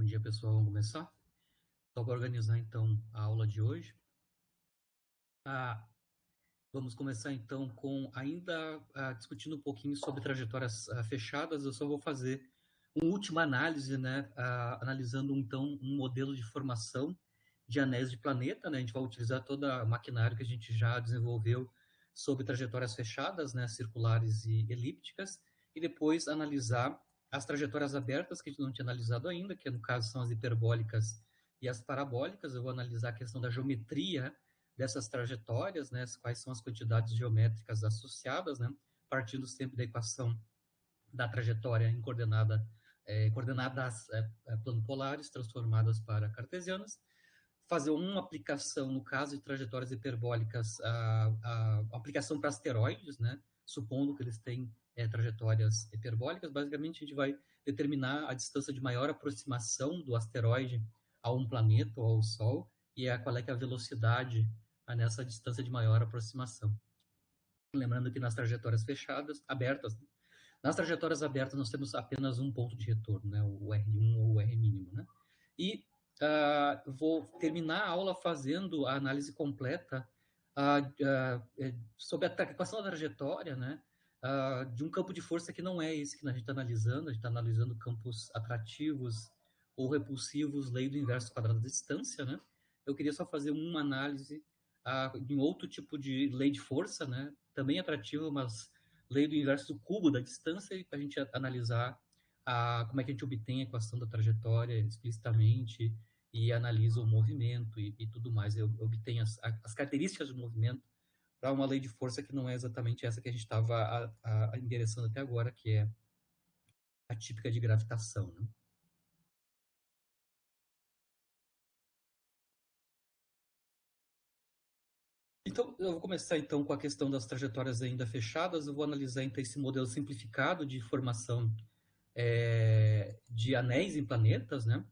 dia, pessoal. Vamos começar? Só para organizar, então, a aula de hoje. Vamos começar, então, com ainda discutindo um pouquinho sobre trajetórias fechadas. Eu só vou fazer uma última análise, né? Analisando, então, um modelo de formação de anéis de planeta, né? A gente vai utilizar toda a maquinário que a gente já desenvolveu sobre trajetórias fechadas, né? Circulares e elípticas, e depois analisar as trajetórias abertas, que a gente não tinha analisado ainda, que no caso são as hiperbólicas e as parabólicas. Eu vou analisar a questão da geometria dessas trajetórias, né, quais são as quantidades geométricas associadas, né, partindo sempre da equação da trajetória em coordenadas planopolares transformadas para cartesianas, fazer uma aplicação, no caso de trajetórias hiperbólicas, a aplicação para asteroides, né, supondo que eles têm trajetórias hiperbólicas. Basicamente, a gente vai determinar a distância de maior aproximação do asteroide a um planeta ou ao Sol, e qual é que é a velocidade nessa distância de maior aproximação. Lembrando que nas trajetórias fechadas, abertas, nas trajetórias abertas nós temos apenas um ponto de retorno, né, o R1 ou o R mínimo, né? E vou terminar a aula fazendo a análise completa sobre a equação da trajetória, né, de um campo de força que não é esse que a gente está analisando. A gente está analisando campos atrativos ou repulsivos, lei do inverso quadrado da distância, né? Eu queria só fazer uma análise de um outro tipo de lei de força, né? Também atrativa, mas lei do inverso do cubo da distância, para a gente analisar como é que a gente obtém a equação da trajetória explicitamente e analisa o movimento e tudo mais. Eu obtenho as características do movimento para uma lei de força que não é exatamente essa que a gente estava endereçando até agora, que é a típica de gravitação, né? Então, eu vou começar então com a questão das trajetórias ainda fechadas. Eu vou analisar então esse modelo simplificado de formação de anéis em planetas, né?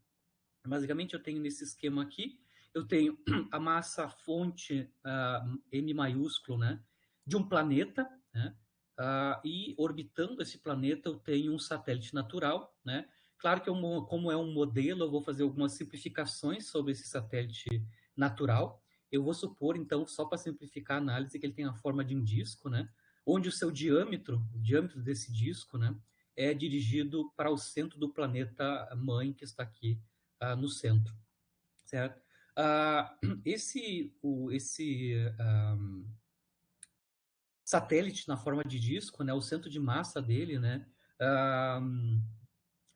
Basicamente, eu tenho nesse esquema aqui, eu tenho a massa fonte M maiúsculo, né, de um planeta, né, e orbitando esse planeta eu tenho um satélite natural, né. Claro que como é um modelo, eu vou fazer algumas simplificações sobre esse satélite natural. Eu vou supor, então, só para simplificar a análise, que ele tem a forma de um disco, né, onde o seu diâmetro, o diâmetro desse disco, né, é dirigido para o centro do planeta mãe, que está aqui no centro, certo? Esse satélite na forma de disco, né, o centro de massa dele, né,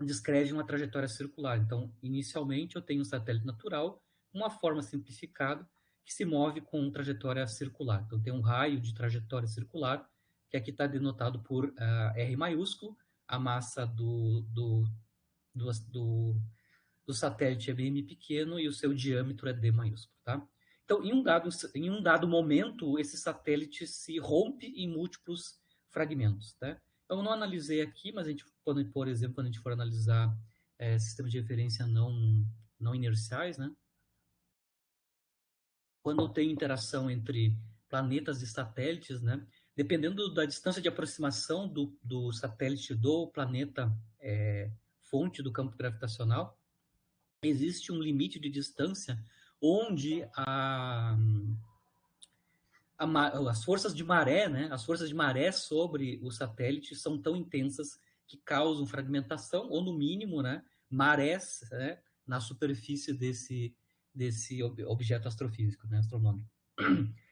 descreve uma trajetória circular. Então, inicialmente, eu tenho um satélite natural, uma forma simplificada, que se move com trajetória circular. Então, tem um raio de trajetória circular, que aqui está denotado por R maiúsculo, a massa do satélite é bem pequeno e o seu diâmetro é D maiúsculo, tá? Então, em um dado momento, esse satélite se rompe em múltiplos fragmentos, tá? Eu não analisei aqui, mas a gente, por exemplo, quando a gente for analisar sistemas de referência não inerciais, né? Quando eu tenho interação entre planetas e satélites, né? Dependendo da distância de aproximação do satélite do planeta fonte do campo gravitacional, existe um limite de distância onde as forças de maré, né, as forças de maré sobre o satélite são tão intensas que causam fragmentação, ou no mínimo, né, marés, né, na superfície desse objeto astrofísico, né, astronômico.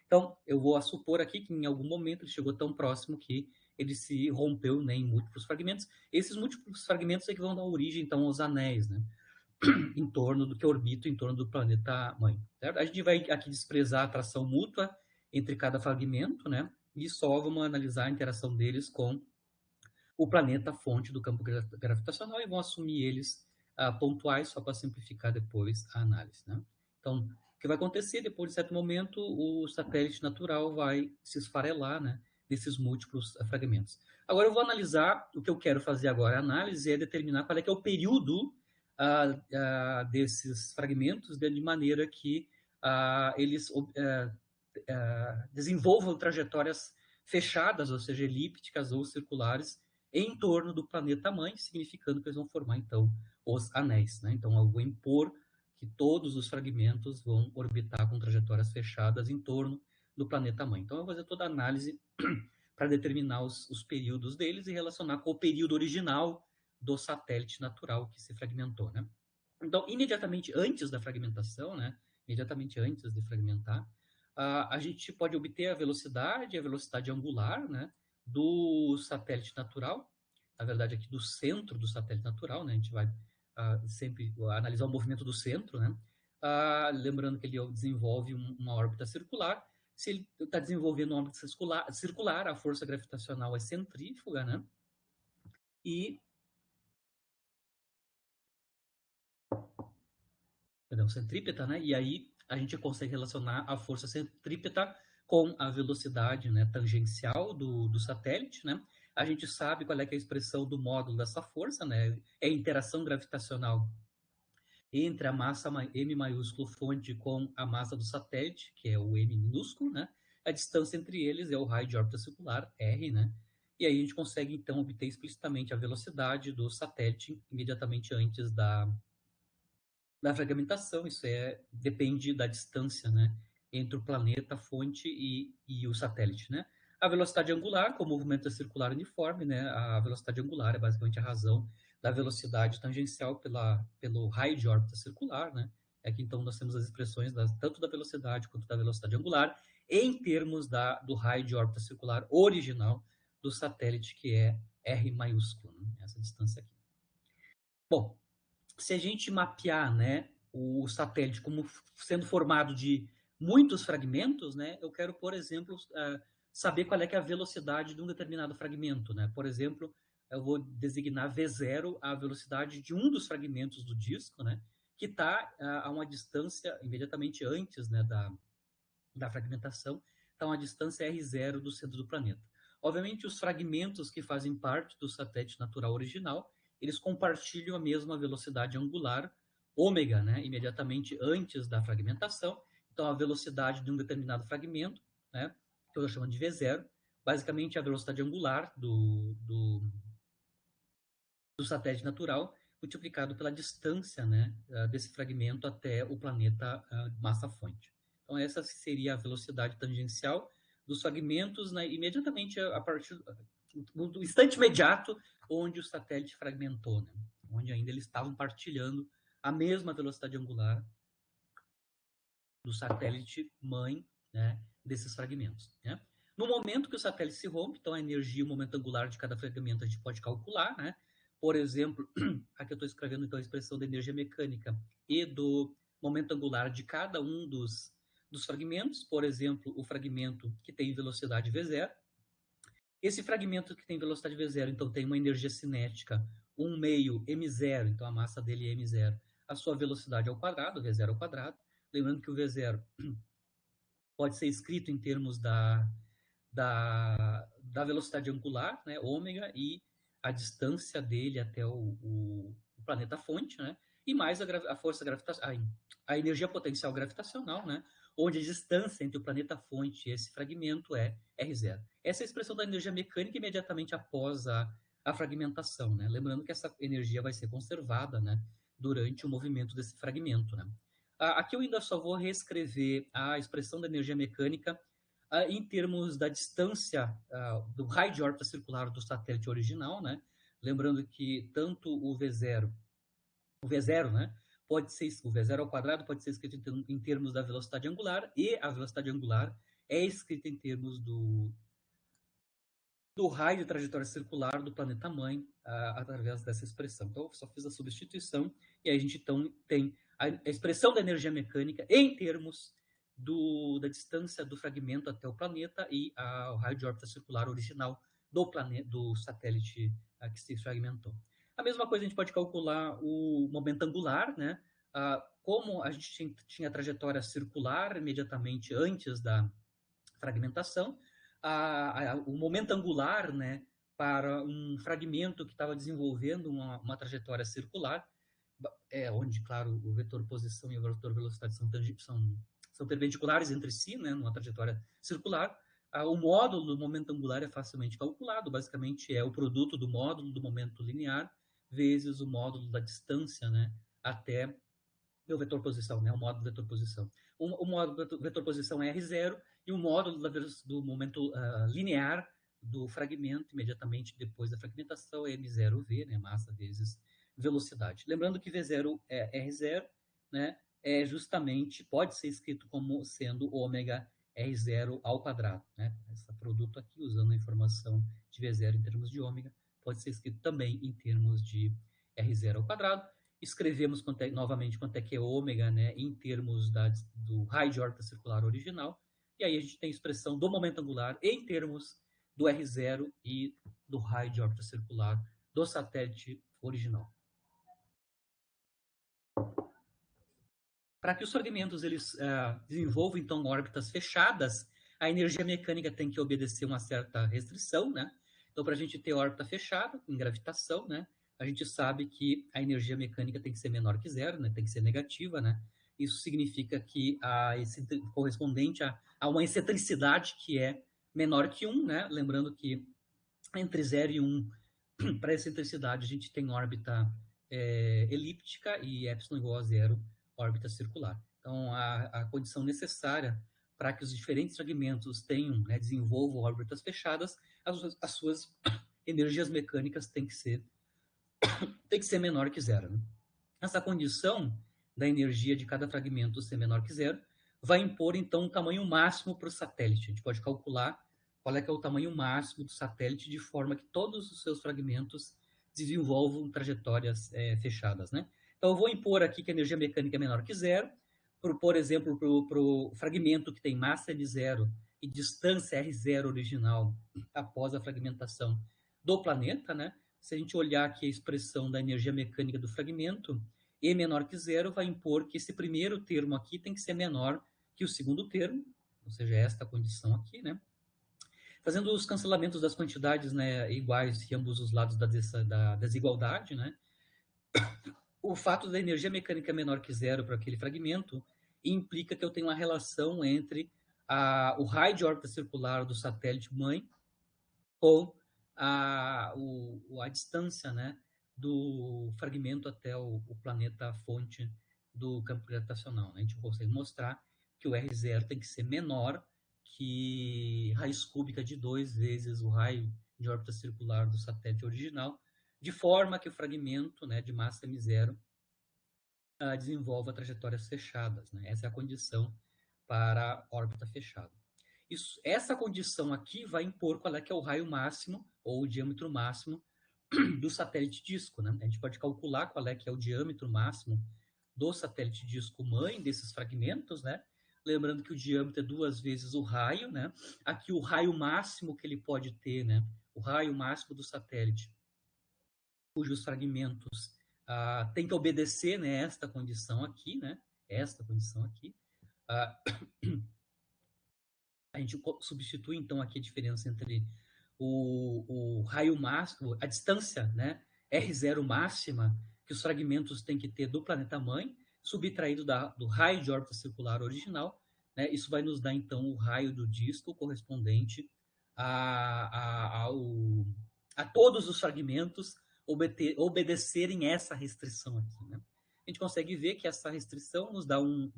Então, eu vou supor aqui que em algum momento ele chegou tão próximo que ele se rompeu, né, em múltiplos fragmentos. Esses múltiplos fragmentos é que vão dar origem, então, aos anéis, né, em torno do que orbita em torno do planeta mãe. Certo? A gente vai aqui desprezar a atração mútua entre cada fragmento, né? E só vamos analisar a interação deles com o planeta fonte do campo gravitacional e vão assumir eles pontuais só para simplificar depois a análise, né? Então, o que vai acontecer depois de certo momento, o satélite natural vai se esfarelar, né, nesses múltiplos fragmentos. Agora eu vou analisar, o que eu quero fazer agora, a análise é determinar qual é que é o período desses fragmentos, de maneira que eles desenvolvam trajetórias fechadas, ou seja, elípticas ou circulares, em torno do planeta-mãe, significando que eles vão formar, então, os anéis. Né? Então, eu vou impor que todos os fragmentos vão orbitar com trajetórias fechadas em torno do planeta-mãe. Então, eu vou fazer toda a análise para determinar os períodos deles e relacionar com o período original do satélite natural que se fragmentou. Né? Então, imediatamente antes da fragmentação, né, imediatamente antes de fragmentar, a gente pode obter a velocidade angular, né, do satélite natural, na verdade aqui do centro do satélite natural, né, a gente vai sempre analisar o movimento do centro, né, lembrando que ele desenvolve uma órbita circular. Se ele está desenvolvendo uma órbita circular, a força gravitacional é centrífuga, né, e perdão, centrípeta, né? E aí a gente consegue relacionar a força centrípeta com a velocidade, né, tangencial do satélite, né? A gente sabe qual é, que é a expressão do módulo dessa força, né? É a interação gravitacional entre a massa M maiúsculo fonte com a massa do satélite, que é o M minúsculo, né? A distância entre eles é o raio de órbita circular, R, né? E aí a gente consegue, então, obter explicitamente a velocidade do satélite imediatamente antes da fragmentação. Isso depende da distância, né, entre o planeta, a fonte e o satélite, né? A velocidade angular, com o movimento circular uniforme, né? A velocidade angular é basicamente a razão da velocidade tangencial pelo raio de órbita circular, né? É que então nós temos as expressões tanto da velocidade quanto da velocidade angular em termos do raio de órbita circular original do satélite, que é R maiúsculo, né? Essa distância aqui. Bom, se a gente mapear, né, o satélite como sendo formado de muitos fragmentos, né, eu quero, por exemplo, saber qual é, que é a velocidade de um determinado fragmento. Né? Por exemplo, eu vou designar V0 a velocidade de um dos fragmentos do disco, né, que está a uma distância imediatamente antes, né, da fragmentação, está a uma distância R0 do centro do planeta. Obviamente, os fragmentos que fazem parte do satélite natural original, eles compartilham a mesma velocidade angular, ômega, né, imediatamente antes da fragmentação. Então, a velocidade de um determinado fragmento, né, que eu estou chamando de V0, basicamente a velocidade angular do satélite natural, multiplicado pela distância, né, desse fragmento até o planeta massa-fonte. Então, essa seria a velocidade tangencial dos fragmentos, né, imediatamente a partir do instante imediato onde o satélite fragmentou, né, onde ainda eles estavam partilhando a mesma velocidade angular do satélite mãe, né, desses fragmentos. Né? No momento que o satélite se rompe, então a energia, o momento angular de cada fragmento a gente pode calcular, né? Por exemplo, aqui eu estou escrevendo então a expressão da energia mecânica e do momento angular de cada um dos fragmentos. Por exemplo, o fragmento que tem velocidade V0. Esse fragmento que tem velocidade V0, então tem uma energia cinética 1 meio m0, então a massa dele é m0. A sua velocidade ao quadrado, V0 ao quadrado. Lembrando que o V0 pode ser escrito em termos da velocidade angular, né, ômega, e a distância dele até o planeta-fonte, né, e mais a força gravitacional, a energia potencial gravitacional, né, onde a distância entre o planeta-fonte e esse fragmento é R0. Essa é a expressão da energia mecânica imediatamente após a fragmentação, né, lembrando que essa energia vai ser conservada, né, durante o movimento desse fragmento, né. Aqui eu ainda só vou reescrever a expressão da energia mecânica em termos da distância do raio de órbita circular do satélite original, né? Lembrando que tanto o V0, né, pode ser o V0 ao quadrado pode ser escrito em termos da velocidade angular, e a velocidade angular é escrita em termos do raio de trajetória circular do planeta-mãe através dessa expressão. Então, eu só fiz a substituição e aí a gente então tem a expressão da energia mecânica em termos da distância do fragmento até o planeta e o raio de órbita circular original do satélite que se fragmentou. A mesma coisa a gente pode calcular o momento angular, né? Como a gente tinha a trajetória circular imediatamente antes da fragmentação, o momento angular, né, para um fragmento que estava desenvolvendo uma trajetória circular, onde, claro, o vetor posição e o vetor velocidade são perpendiculares entre si, né, numa trajetória circular. O módulo do momento angular é facilmente calculado, basicamente é o produto do módulo do momento linear vezes o módulo da distância, né, até o vetor posição, né, o módulo vetor posição. O módulo vetor posição é R0 e o módulo do momento linear do fragmento imediatamente depois da fragmentação é M0V, né, massa vezes velocidade. Lembrando que V0 é R0, né, é justamente, pode ser escrito como sendo ômega R0 ao quadrado, né? Esse produto aqui, usando a informação de V0 em termos de ômega, pode ser escrito também em termos de R0 ao quadrado. Escrevemos novamente quanto é que é ômega, né, em termos do raio de órbita circular original, e aí a gente tem a expressão do momento angular em termos do R0 e do raio de órbita circular do satélite original. Para que os fragmentos eles desenvolvam então órbitas fechadas, a energia mecânica tem que obedecer uma certa restrição, né? Então, para a gente ter órbita fechada em gravitação, né, a gente sabe que a energia mecânica tem que ser menor que zero, né? Tem que ser negativa, né? Isso significa que correspondente a uma excentricidade que é menor que 1, né? Lembrando que entre 0 e 1, para excentricidade, a gente tem órbita elíptica e epsilon igual a zero, órbita circular. Então, a condição necessária para que os diferentes fragmentos tenham, né, desenvolvam órbitas fechadas, as suas energias mecânicas têm que ser menor que zero. Né? Essa condição da energia de cada fragmento ser menor que zero vai impor, então, um tamanho máximo para o satélite. A gente pode calcular qual é que é o tamanho máximo do satélite de forma que todos os seus fragmentos desenvolvam trajetórias fechadas. Né? Então, eu vou impor aqui que a energia mecânica é menor que zero, por exemplo, para o fragmento que tem massa M0 e distância R0 original após a fragmentação do planeta, né? Se a gente olhar aqui a expressão da energia mecânica do fragmento, E menor que zero vai impor que esse primeiro termo aqui tem que ser menor que o segundo termo, ou seja, esta condição aqui, né? Fazendo os cancelamentos das quantidades, né, iguais em ambos os lados da desigualdade, né? O fato da energia mecânica menor que zero para aquele fragmento implica que eu tenho uma relação entre o raio de órbita circular do satélite mãe com a distância, né, do fragmento até o planeta fonte do campo gravitacional. Né? A gente consegue mostrar que o R0 tem que ser menor que raiz cúbica de 2 vezes o raio de órbita circular do satélite original, de forma que o fragmento, né, de massa M0 desenvolva trajetórias fechadas. Né? Essa é a condição para a órbita fechada. Essa condição aqui vai impor qual é que é o raio máximo ou o diâmetro máximo do satélite disco. Né? A gente pode calcular qual é que é o diâmetro máximo do satélite disco mãe desses fragmentos, né? Lembrando que o diâmetro é 2 vezes o raio, né? Aqui o raio máximo que ele pode ter, né? O raio máximo do satélite, cujos fragmentos tem que obedecer, né, esta condição aqui, né? Esta condição aqui. A gente substitui, então, aqui a diferença entre o raio máximo, a distância, né, R0 máxima, que os fragmentos têm que ter do planeta-mãe, subtraído do raio de órbita circular original. Né, isso vai nos dar, então, o raio do disco correspondente a todos os fragmentos obedecerem essa restrição aqui. Né? A gente consegue ver que essa restrição nos dá um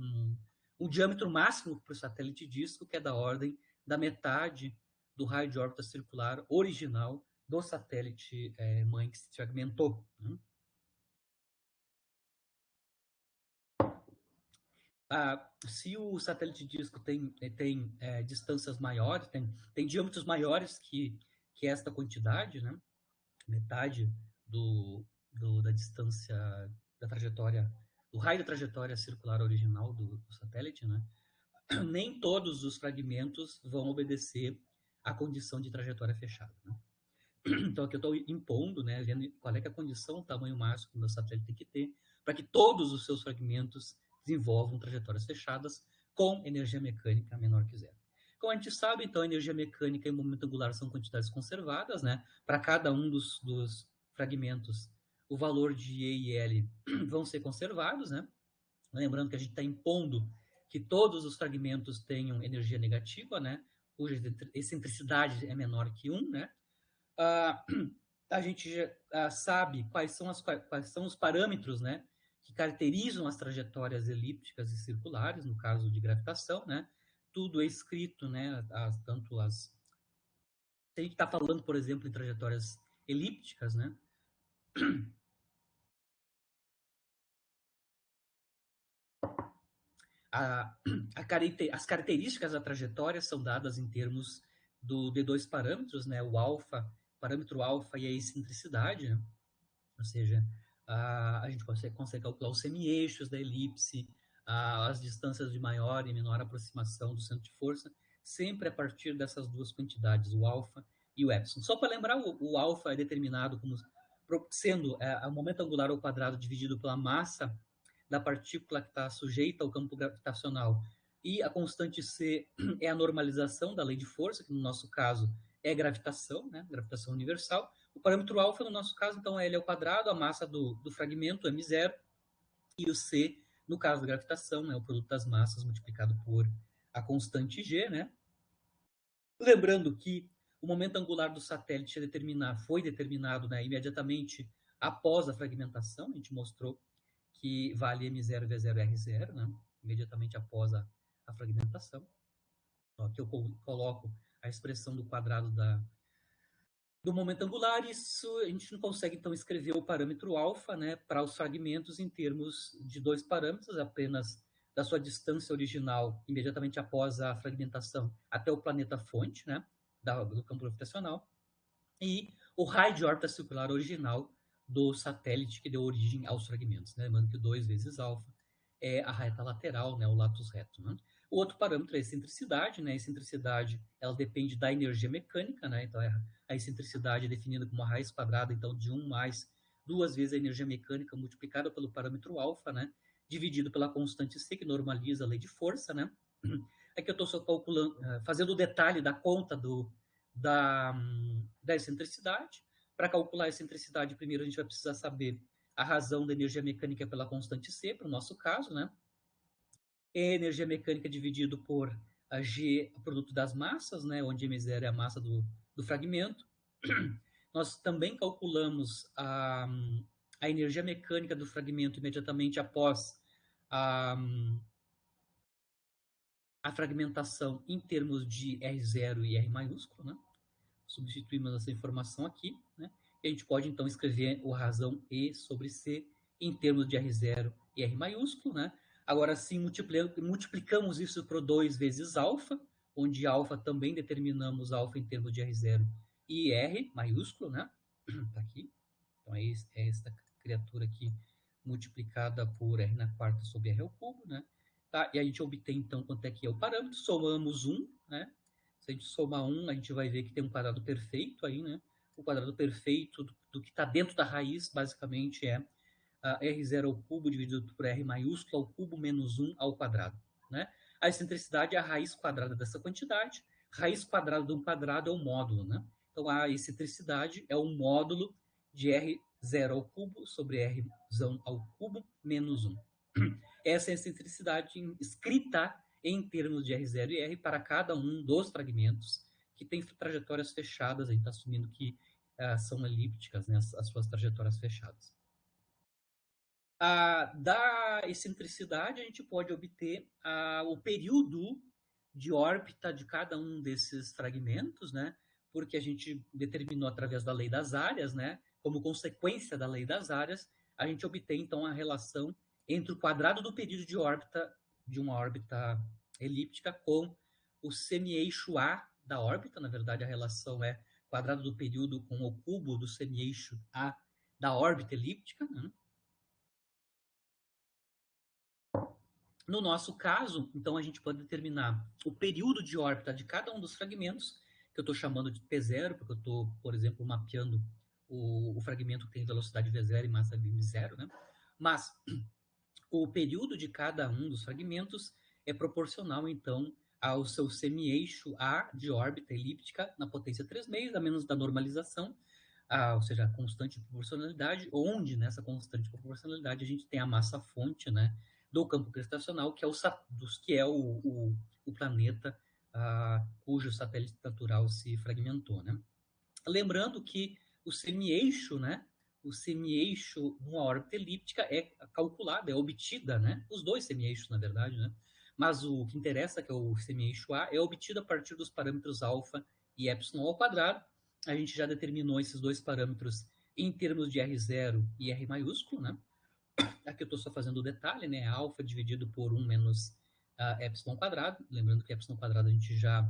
diâmetro máximo para o satélite disco, que é da ordem da metade do raio de órbita circular original do satélite mãe que se fragmentou. Né? Se o satélite disco tem distâncias maiores, tem diâmetros maiores que esta quantidade, né? Metade da distância da trajetória, do raio da trajetória circular original do satélite, né? Nem todos os fragmentos vão obedecer à condição de trajetória fechada. Né? Então, aqui eu estou impondo, né, vendo qual é, que é a condição, o tamanho máximo que o meu satélite tem que ter, para que todos os seus fragmentos desenvolvam trajetórias fechadas com energia mecânica menor que zero. Como a gente sabe, então, a energia mecânica e o momento angular são quantidades conservadas, né? Para cada um dos fragmentos, o valor de E e L vão ser conservados, né? Lembrando que a gente está impondo que todos os fragmentos tenham energia negativa, né? cuja excentricidade é menor que 1, né? A gente já sabe quais são os parâmetros, né, que caracterizam as trajetórias elípticas e circulares, no caso de gravitação, né? Tudo é escrito, né? Se a gente está falando, por exemplo, em trajetórias elípticas, né? As características da trajetória são dadas em termos de dois parâmetros, né? O parâmetro alfa e a excentricidade, né? Ou seja, a gente consegue calcular os semi-eixos da elipse, as distâncias de maior e menor aproximação do centro de força, sempre a partir dessas duas quantidades, o alfa e o epsilon. Só para lembrar, o alfa é determinado como sendo o momento angular ao quadrado dividido pela massa da partícula que está sujeita ao campo gravitacional. E a constante C é a normalização da lei de força, que no nosso caso é gravitação, né? Gravitação universal. O parâmetro alfa, no nosso caso, então, é L ao quadrado, a massa do fragmento, m0, e o C, no caso da gravitação, né? O produto das massas multiplicado por a constante G, né? Lembrando que o momento angular do satélite foi determinado, né, imediatamente após a fragmentação. A gente mostrou que vale M0, V0, R0, né? Imediatamente após a fragmentação. Aqui eu coloco a expressão do quadrado do momento angular. Isso a gente não consegue, então, escrever o parâmetro alfa, né, para os fragmentos em termos de dois parâmetros, apenas da sua distância original, imediatamente após a fragmentação, até o planeta-fonte, né, do campo gravitacional, e o raio de órbita circular original do satélite que deu origem aos fragmentos, né? Lembrando que 2 vezes alfa é a reta lateral, né? O latus reto, né? O outro parâmetro é a excentricidade, né? A excentricidade, ela depende da energia mecânica, né? Então, a excentricidade é definida como a raiz quadrada, então, de 1 mais 2 vezes a energia mecânica multiplicada pelo parâmetro alfa, né? Dividido pela constante C, que normaliza a lei de força, né? Aqui eu estou só calculando, fazendo o detalhe da conta da excentricidade. Para calcular a excentricidade, primeiro a gente vai precisar saber a razão da energia mecânica pela constante C, para o nosso caso, né? E energia mecânica dividido por a G, o produto das massas, né? Onde M0 é a massa do fragmento. Nós também calculamos a energia mecânica do fragmento imediatamente após a fragmentação em termos de R0 e R maiúsculo, né? Substituímos essa informação aqui, né? E a gente pode, então, escrever o razão E sobre C em termos de R0 e R maiúsculo, né? Agora, sim, multiplicamos isso por 2 vezes alfa, onde alfa também determinamos alfa em termos de R0 e R maiúsculo, né? Tá aqui. Então, é esta criatura aqui multiplicada por R na quarta sobre R ao cubo, né? Tá? E a gente obtém, então, quanto é que é o parâmetro. Somamos 1, né? Se a gente somar 1, a gente vai ver que tem um quadrado perfeito aí, né? O quadrado perfeito do que está dentro da raiz, basicamente, é R0 ao cubo dividido por R maiúsculo ao cubo menos 1 ao quadrado, né? A excentricidade é a raiz quadrada dessa quantidade. Raiz quadrada de um quadrado é um módulo, né? Então, a excentricidade é um módulo de R0 ao cubo sobre R ao cubo menos 1. Essa é a excentricidade escrita em termos de R0 e R para cada um dos fragmentos que tem trajetórias fechadas. A gente está assumindo que são elípticas, né, as suas trajetórias fechadas. Da excentricidade, a gente pode obter o período de órbita de cada um desses fragmentos, né? Porque a gente determinou através da lei das áreas, né? Como consequência da lei das áreas, a gente obtém, então, a relação entre o quadrado do período de órbita de uma órbita elíptica com o semi-eixo A da órbita. Na verdade, a relação é quadrado do período com o cubo do semi-eixo A da órbita elíptica, né? No nosso caso, então, a gente pode determinar o período de órbita de cada um dos fragmentos, que eu estou chamando de P0, porque eu estou, por exemplo, mapeando o fragmento que tem velocidade V0 e massa M0, né? Mas o período de cada um dos fragmentos é proporcional, então, ao seu semi-eixo A de órbita elíptica na potência 3 meios, a menos da normalização, ou seja, a constante de proporcionalidade, onde nessa constante de proporcionalidade a gente tem a massa-fonte, né, do campo gravitacional, que é o planeta cujo satélite natural se fragmentou, né? Lembrando que o semi-eixo, né? O semi-eixo numa órbita elíptica é calculado, é obtida, né? Os dois semi-eixos, na verdade, né? Mas o que interessa, que é o semi-eixo A, é obtido a partir dos parâmetros alfa e epsilon ao quadrado. A gente já determinou esses dois parâmetros em termos de R0 e R maiúsculo, né? Aqui eu estou só fazendo o detalhe, né? Alfa dividido por 1 menos epsilon quadrado. Lembrando que epsilon quadrado a gente já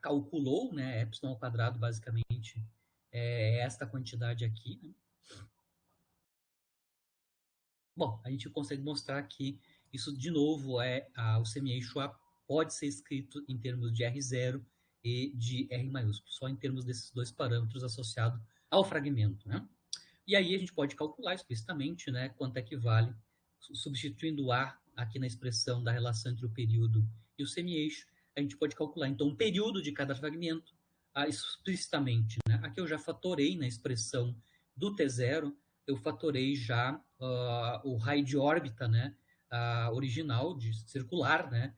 calculou, né? Epsilon ao quadrado, basicamente, é esta quantidade aqui, né? Bom, a gente consegue mostrar que isso, de novo, o semi-eixo A pode ser escrito em termos de R0 e de R maiúsculo, só em termos desses dois parâmetros associados ao fragmento, né? E aí a gente pode calcular explicitamente, né, quanto é que vale, substituindo o A aqui na expressão da relação entre o período e o semi-eixo, a gente pode calcular, então, o período de cada fragmento explicitamente, né? Aqui eu já fatorei na expressão do T0, eu fatorei já o raio de órbita, né, original, de circular, né,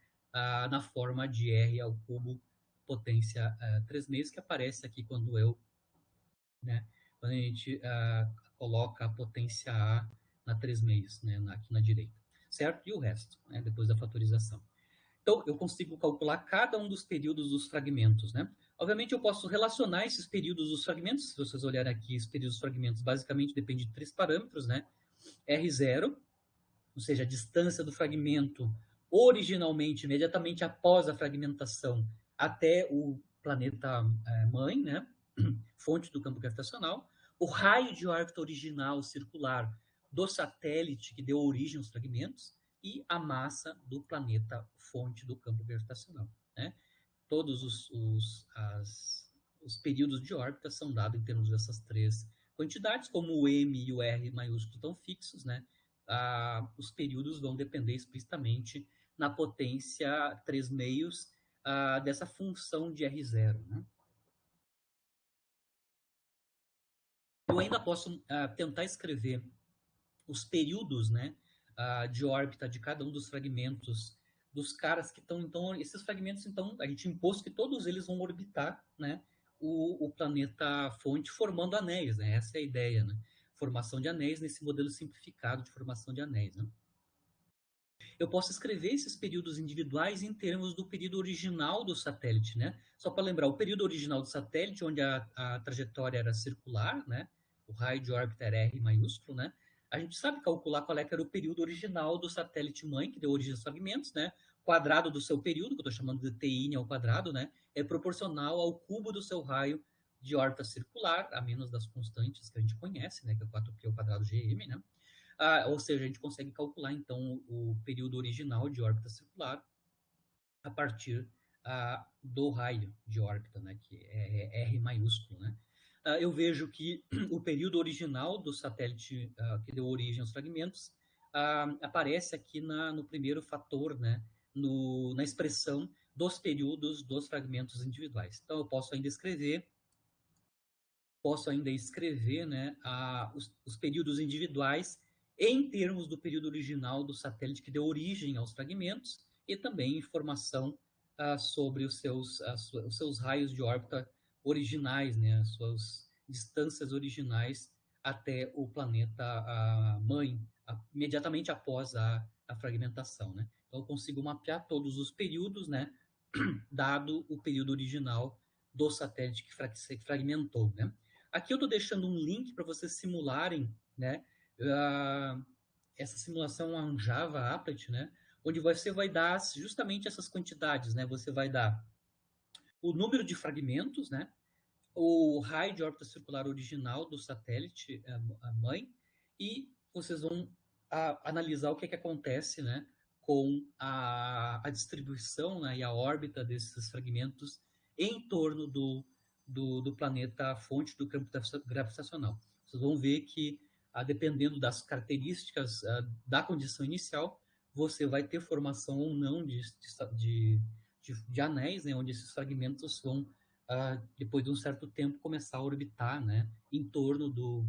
na forma de R ao cubo potência 3 meios, que aparece aqui quando né, quando a gente coloca a potência A na 3 meios, né, aqui na direita, certo? E o resto, né, depois da fatorização. Então, eu consigo calcular cada um dos períodos dos fragmentos, né? Obviamente, eu posso relacionar esses períodos dos fragmentos. Se vocês olharem aqui, os períodos dos fragmentos basicamente dependem de três parâmetros, né? R0, ou seja, a distância do fragmento originalmente, imediatamente após a fragmentação, até o planeta mãe, né? Fonte do campo gravitacional. O raio de órbita original circular do satélite que deu origem aos fragmentos e a massa do planeta fonte do campo gravitacional, né? Todos os períodos de órbita são dados em termos dessas três quantidades, como o M e o R maiúsculo estão fixos, né? Os períodos vão depender explicitamente na potência 3 meios dessa função de R0, né? Eu ainda posso tentar escrever os períodos, né, de órbita de cada um dos fragmentos dos caras que estão, então, esses fragmentos, então, a gente impôs que todos eles vão orbitar, né, o planeta fonte formando anéis, né? Essa é a ideia, né? Formação de anéis nesse modelo simplificado de formação de anéis, né? Eu posso escrever esses períodos individuais em termos do período original do satélite, né? Só para lembrar, o período original do satélite, onde a trajetória era circular, né? O raio de órbita era R maiúsculo, né? A gente sabe calcular qual é que era o período original do satélite mãe, que deu origem aos fragmentos, né? O quadrado do seu período, que eu estou chamando de TI ao quadrado, né? É proporcional ao cubo do seu raio de órbita circular, a menos das constantes que a gente conhece, né? Que é 4π ao quadrado GM, né? Ou seja, a gente consegue calcular, então, o período original de órbita circular a partir do raio de órbita, né, que é R maiúsculo, né? Eu vejo que o período original do satélite que deu origem aos fragmentos aparece aqui no primeiro fator, né, na expressão dos períodos dos fragmentos individuais. Então, eu posso ainda escrever, né, os períodos individuais em termos do período original do satélite que deu origem aos fragmentos e também informação sobre os seus raios de órbita originais, né, as suas distâncias originais até o planeta mãe, imediatamente após a fragmentação, né? Então eu consigo mapear todos os períodos, né, dado o período original do satélite que fragmentou, né? Aqui eu estou deixando um link para vocês simularem, né? Essa simulação é um Java Applet, né? Onde você vai dar justamente essas quantidades, né? Você vai dar o número de fragmentos, né? O raio de órbita circular original do satélite, a mãe, e vocês vão analisar o que, é que acontece, né? Com a distribuição, né, e a órbita desses fragmentos em torno do planeta fonte do campo gravitacional. Vocês vão ver que, dependendo das características da condição inicial, você vai ter formação ou não de anéis, né, onde esses fragmentos vão, depois de um certo tempo, começar a orbitar, né, em torno do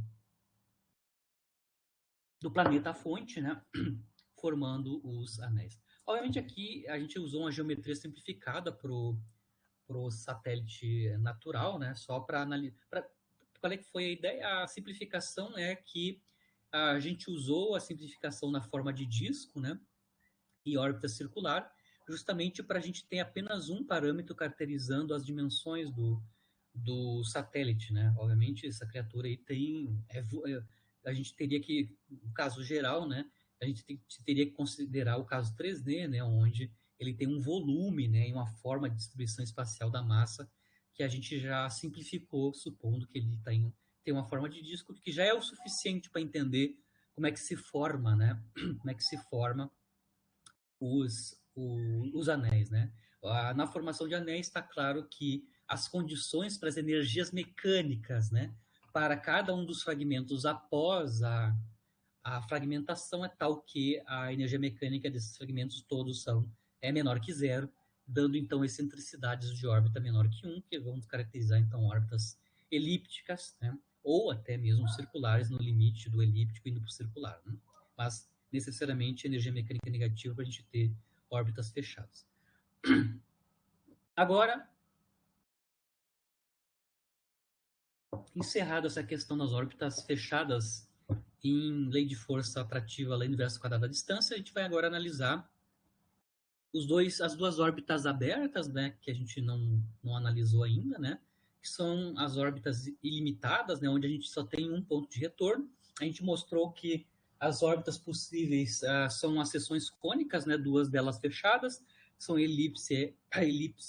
planeta fonte, né, formando os anéis. Obviamente aqui a gente usou uma geometria simplificada para o satélite natural, né? Só para analisar. Qual é que foi a ideia? A simplificação é que a gente usou a simplificação na forma de disco, né? E órbita circular, justamente para a gente ter apenas um parâmetro caracterizando as dimensões do satélite, né? Obviamente, essa criatura aí tem... a gente teria que, no caso geral, né? A gente teria que considerar o caso 3D, né? Onde ele tem um volume, né? E uma forma de distribuição espacial da massa que a gente já simplificou, supondo que ele tem uma forma de disco, que já é o suficiente para entender como é que se forma, né? Como é que se forma os anéis, né? Na formação de anéis está claro que as condições para as energias mecânicas, né, para cada um dos fragmentos após a fragmentação é tal que a energia mecânica desses fragmentos todos é menor que zero, dando então excentricidades de órbita menor que 1, que vamos caracterizar então órbitas elípticas, né, ou até mesmo circulares no limite do elíptico indo para o circular, né? Mas necessariamente energia mecânica negativa para a gente ter órbitas fechadas. Agora, encerrado essa questão das órbitas fechadas em lei de força atrativa, lei inversa quadrada da distância, a gente vai agora analisar as duas órbitas abertas, né, que a gente não analisou ainda, né, que são as órbitas ilimitadas, né, onde a gente só tem um ponto de retorno. A gente mostrou que as órbitas possíveis são as seções cônicas, né, duas delas fechadas, são a elipse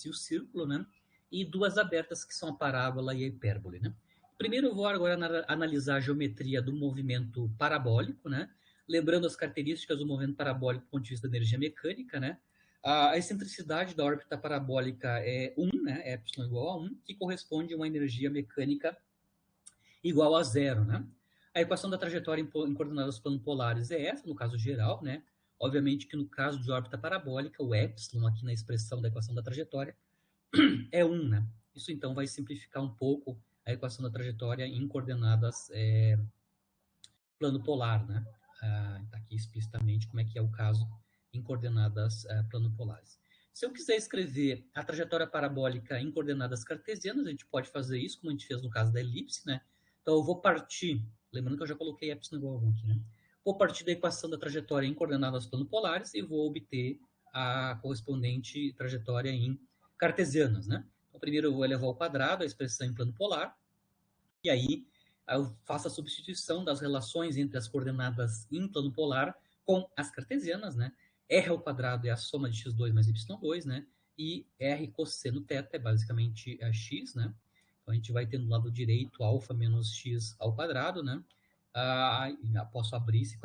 e o círculo, né, e duas abertas que são a parábola e a hipérbole, né. Primeiro eu vou agora analisar a geometria do movimento parabólico, né, lembrando as características do movimento parabólico do ponto de vista da energia mecânica, né. A excentricidade da órbita parabólica é 1, né, é y igual a 1, que corresponde a uma energia mecânica igual a zero, né? A equação da trajetória em coordenadas planopolares é essa, no caso geral, né? Obviamente que no caso de órbita parabólica, o epsilon aqui na expressão da equação da trajetória é 1, né? Isso então vai simplificar um pouco a equação da trajetória em coordenadas plano polar, né? Tá aqui explicitamente como é que é o caso em coordenadas planopolares. Se eu quiser escrever a trajetória parabólica em coordenadas cartesianas, a gente pode fazer isso, como a gente fez no caso da elipse, né? Então eu vou partir, lembrando que eu já coloquei epsilon igual a 1 aqui, né? Vou partir da equação da trajetória em coordenadas planopolares e vou obter a correspondente trajetória em cartesianas, né? Então, primeiro eu vou elevar ao quadrado a expressão em plano polar, e aí eu faço a substituição das relações entre as coordenadas em plano polar com as cartesianas, né? R ao quadrado é a soma de x2 mais y2, né? E R cosseno θ é basicamente x, né? Então a gente vai ter no lado direito alfa menos x ao quadrado, né? Posso abrir esse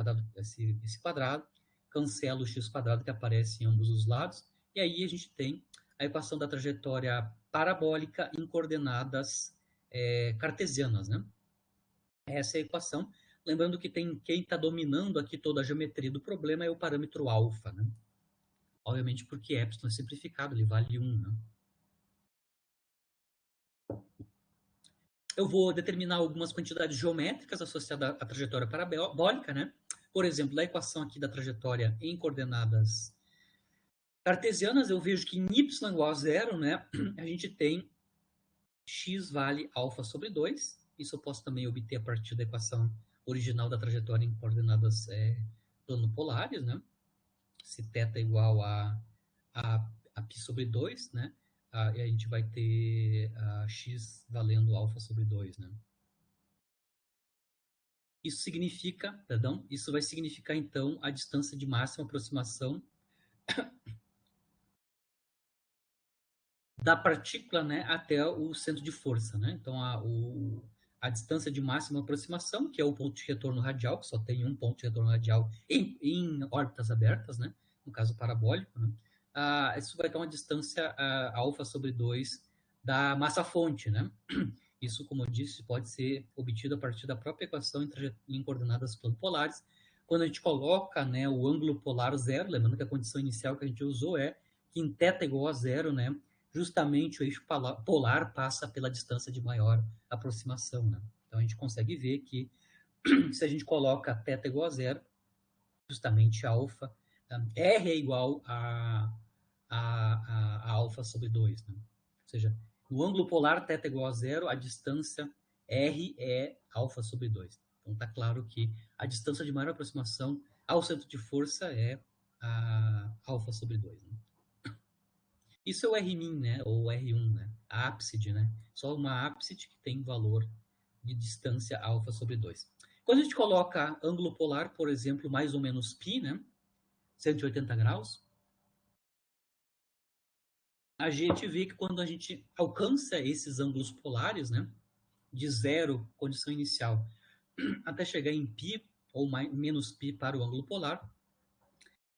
quadrado, cancelo o x quadrado que aparece em ambos os lados, e aí a gente tem a equação da trajetória parabólica em coordenadas cartesianas, né? Essa é a equação. Lembrando que quem está dominando aqui toda a geometria do problema é o parâmetro alfa, né? Obviamente porque epsilon é simplificado, ele vale 1, né? Eu vou determinar algumas quantidades geométricas associadas à trajetória parabólica, né? Por exemplo, da equação aqui da trajetória em coordenadas cartesianas, eu vejo que em y igual a zero, né? A gente tem x vale alfa sobre 2. Isso eu posso também obter a partir da equação original da trajetória em coordenadas planopolares, né? Se θ é igual a π sobre 2, né? E a gente vai ter x valendo alfa sobre 2, né? Isso vai significar, então, a distância de máxima aproximação da partícula, né, até o centro de força, né? Então, a distância de máxima aproximação, que é o ponto de retorno radial, que só tem um ponto de retorno radial em órbitas abertas, né? No caso parabólico, né? Isso vai ter uma distância alfa sobre 2 da massa-fonte, né? Isso, como eu disse, pode ser obtido a partir da própria equação em coordenadas planopolares. Quando a gente coloca, né, o ângulo polar zero, lembrando que a condição inicial que a gente usou é que em θ igual a zero, né, justamente o eixo polar passa pela distância de maior aproximação, né? Então a gente consegue ver que se a gente coloca θ igual a zero, justamente alfa R é igual a alfa sobre 2. Né? Ou seja, no ângulo polar, θ é igual a zero, a distância R é alfa sobre 2. Então, está claro que a distância de maior aproximação ao centro de força é a alfa sobre 2. Né? Isso é o Rmin, né? Ou R1, né? A ápside, né? Só uma ápside que tem valor de distância alfa sobre 2. Quando a gente coloca ângulo polar, por exemplo, mais ou menos π, né? 180 graus, a gente vê que quando a gente alcança esses ângulos polares, né? De zero, condição inicial, até chegar em π, ou mais, menos π para o ângulo polar,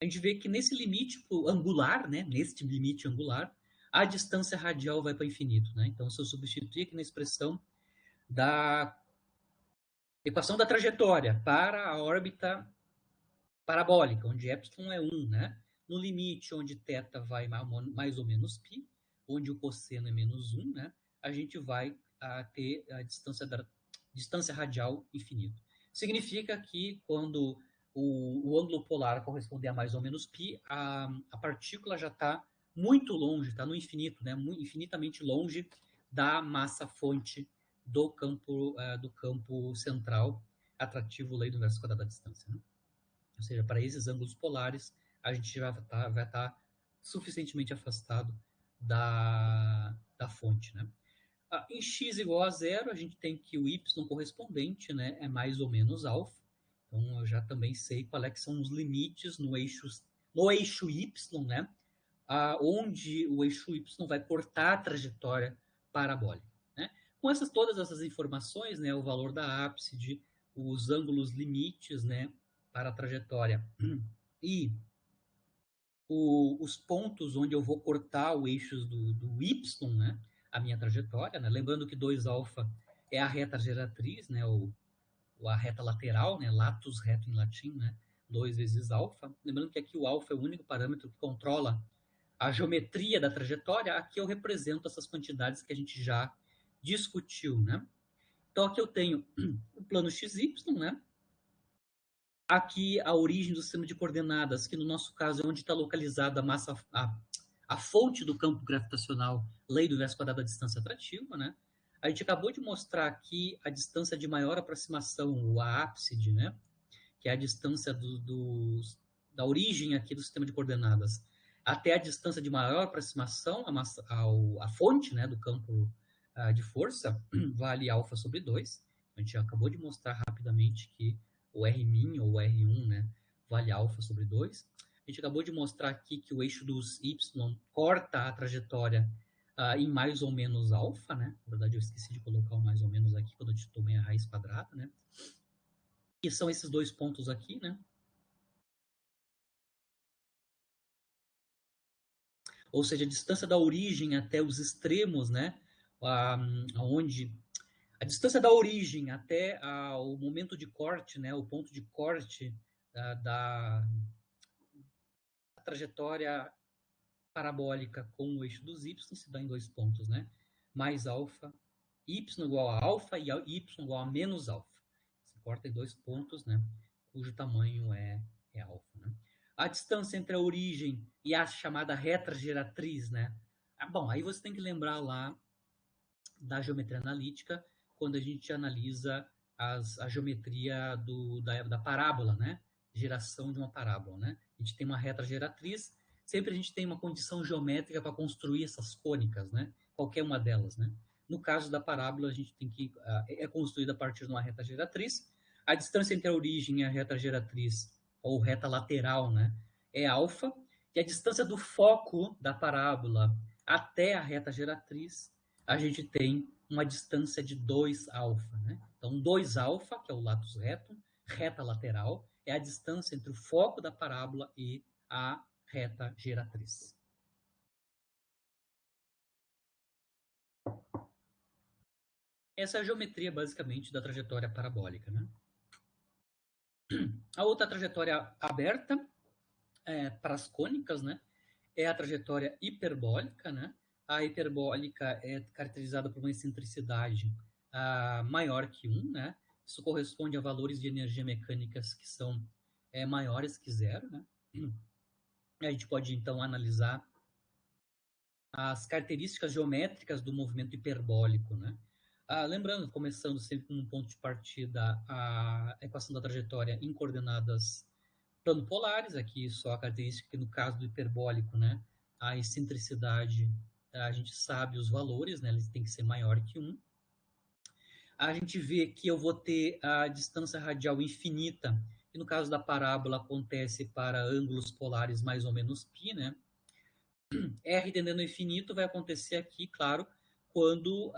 a gente vê que nesse limite angular, né? Neste limite angular, a distância radial vai para o infinito, né? Então, se eu substituir aqui na expressão da equação da trajetória para a órbita parabólica, onde epsilon é 1, né? No limite onde θ vai mais ou menos π, onde o cosseno é menos 1, né? A gente vai ter a distância radial infinito. Significa que quando o ângulo polar corresponde a mais ou menos π, a partícula já está muito longe, está no infinito, né? Infinitamente longe da massa fonte do campo central atrativo lei do inverso quadrado da distância. Né? Ou seja, para esses ângulos polares, a gente vai estar suficientemente afastado da fonte. Né? Em x igual a zero, a gente tem que o y correspondente, né, é mais ou menos alfa. Então, eu já também sei qual é que são os limites no eixo y, né, onde o eixo y vai cortar a trajetória parabólica. Né? Com todas essas informações, né, o valor da ápside, os ângulos limites, né, para a trajetória e os pontos onde eu vou cortar o eixo do y, né, a minha trajetória, né? Lembrando que 2α é a reta geratriz, né, ou a reta lateral, né, latus reto em latim, né, 2 vezes alfa. Lembrando que aqui o alfa é o único parâmetro que controla a geometria da trajetória. Aqui eu represento essas quantidades que a gente já discutiu, né? Então aqui eu tenho o plano XY, né? Aqui a origem do sistema de coordenadas, que no nosso caso é onde está localizada a massa, a fonte do campo gravitacional, lei do inverso quadrado da distância atrativa, né? A gente acabou de mostrar aqui a distância de maior aproximação, a ápside, né? Que é a distância da origem aqui do sistema de coordenadas até a distância de maior aproximação à fonte, né, do campo de força, vale alfa sobre 2. A gente acabou de mostrar rapidamente que o Rmin, ou R1, né, vale alfa sobre 2. A gente acabou de mostrar aqui que o eixo dos y corta a trajetória em mais ou menos alfa, né? Na verdade, eu esqueci de colocar o mais ou menos aqui, quando eu tomei a raiz quadrada, né? E são esses dois pontos aqui, né? Ou seja, a distância da origem até os extremos, né? Onde a distância da origem até o momento de corte, né? O ponto de corte da trajetória parabólica com o eixo dos y se dá em dois pontos, né? Mais alfa, y igual a alfa e y igual a menos alfa. Se corta em dois pontos, né? Cujo tamanho é alfa, né? A distância entre a origem e a chamada reta geratriz, né? Bom, aí você tem que lembrar lá da geometria analítica, quando a gente analisa a geometria da parábola, né? Geração de uma parábola, né? A gente tem uma reta geratriz, sempre a gente tem uma condição geométrica para construir essas cônicas, né? Qualquer uma delas, né? No caso da parábola, a gente tem que é construída a partir de uma reta geratriz. A distância entre a origem e a reta geratriz, ou reta lateral, né? É alfa. E a distância do foco da parábola até a reta geratriz, a gente tem uma distância de 2 alfa. Né? Então, 2 alfa, que é o latus reto, reta lateral, é a distância entre o foco da parábola e a reta geratriz. Essa é a geometria, basicamente, da trajetória parabólica. Né? A outra trajetória aberta para as cônicas, né, é a trajetória hiperbólica. Né? A hiperbólica é caracterizada por uma excentricidade maior que 1, né? Isso corresponde a valores de energia mecânicas que são maiores que zero, né? A gente pode, então, analisar as características geométricas do movimento hiperbólico, né? Lembrando, começando sempre com um ponto de partida, a equação da trajetória em coordenadas planopolares, aqui só a característica que no caso do hiperbólico, né, a excentricidade, a gente sabe os valores, né, eles têm que ser maior que 1. A gente vê que eu vou ter a distância radial infinita, que no caso da parábola acontece para ângulos polares mais ou menos π, né? R tendendo ao infinito vai acontecer aqui, claro, quando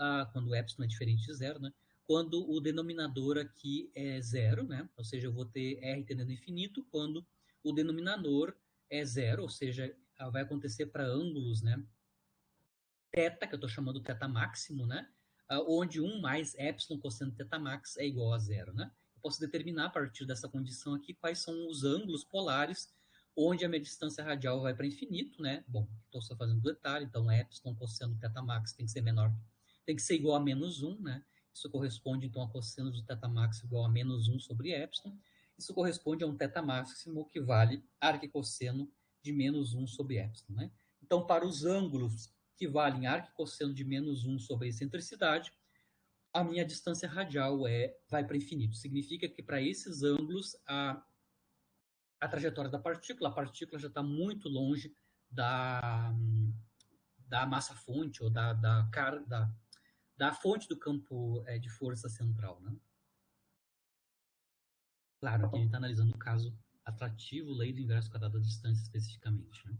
epsilon é diferente de zero, né? Quando o denominador aqui é zero, né? Ou seja, eu vou ter R tendendo ao infinito quando o denominador é zero, ou seja, vai acontecer para ângulos, né? Θ, que eu estou chamando θ máximo, né? Onde 1 mais epsilon cosseno θ max é igual a zero, né? Eu posso determinar a partir dessa condição aqui quais são os ângulos polares onde a minha distância radial vai para infinito, né? Bom, estou só fazendo detalhe, então epsilon cosseno θ max tem que ser menor, tem que ser igual a menos 1, né? Isso corresponde, então, a cosseno de θ max igual a menos 1 sobre epsilon. Isso corresponde a um θ máximo que vale arquicosseno de menos 1 sobre epsilon, né? Então, para os ângulos que valem arquicosseno de menos 1 sobre a excentricidade, a minha distância radial vai para infinito. Significa que para esses ângulos, a trajetória da partícula, a partícula já está muito longe da massa-fonte ou da fonte do campo de força central, né? Claro, aqui a gente está analisando o caso atrativo, lei do inverso quadrado da distância especificamente, né?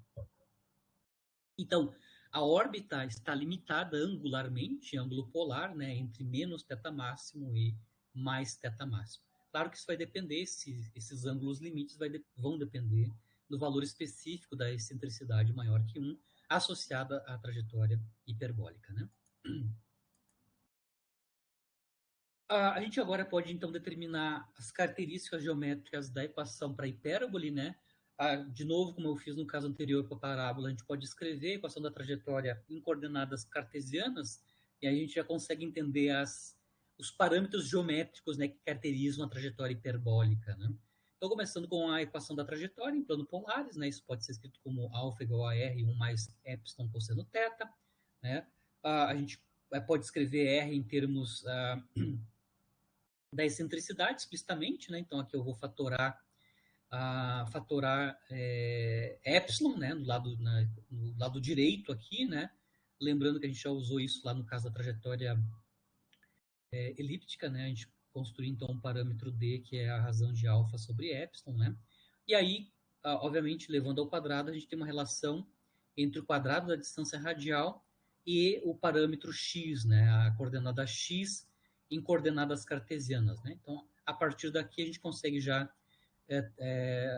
Então, a órbita está limitada angularmente, ângulo polar, né, entre menos θ máximo e mais θ máximo. Claro que isso vai depender, esses ângulos limites vão depender do valor específico da excentricidade maior que 1, associada à trajetória hiperbólica, né? A gente agora pode, então, determinar as características geométricas da equação para hipérbole, né? De novo, como eu fiz no caso anterior com a parábola, a gente pode escrever a equação da trajetória em coordenadas cartesianas e a gente já consegue entender os parâmetros geométricos, né, que caracterizam a trajetória hiperbólica, né? Então, começando com a equação da trajetória em plano polares, né? Isso pode ser escrito como alfa igual a R, 1 mais epsilon cosseno θ, né? A gente pode escrever R em termos da excentricidade explicitamente, né? Então aqui eu vou fatorar epsilon, né? No lado direito aqui, né? Lembrando que a gente já usou isso lá no caso da trajetória elíptica, né? A gente construiu então um parâmetro d que é a razão de alfa sobre epsilon, né? E aí, obviamente, levando ao quadrado, a gente tem uma relação entre o quadrado da distância radial e o parâmetro x, né? A coordenada x em coordenadas cartesianas, né? Então, a partir daqui a gente consegue já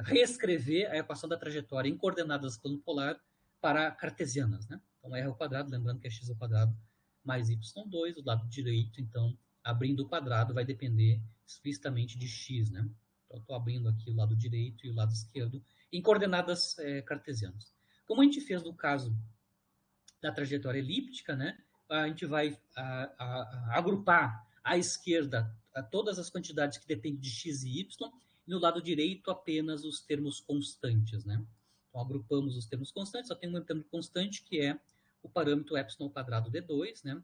reescrever a equação da trajetória em coordenadas plano polar para cartesianas, né? Então, r ao quadrado, lembrando que é x ao quadrado mais y2, o lado direito, então, abrindo o quadrado vai depender explicitamente de x, né? Então, estou abrindo aqui o lado direito e o lado esquerdo em coordenadas cartesianas. Como a gente fez no caso da trajetória elíptica, né? A gente vai agrupar à esquerda todas as quantidades que dependem de x e y, e no lado direito apenas os termos constantes, né? Então, agrupamos os termos constantes, só tem um termo constante que é o parâmetro epsilon ao quadrado d2, né?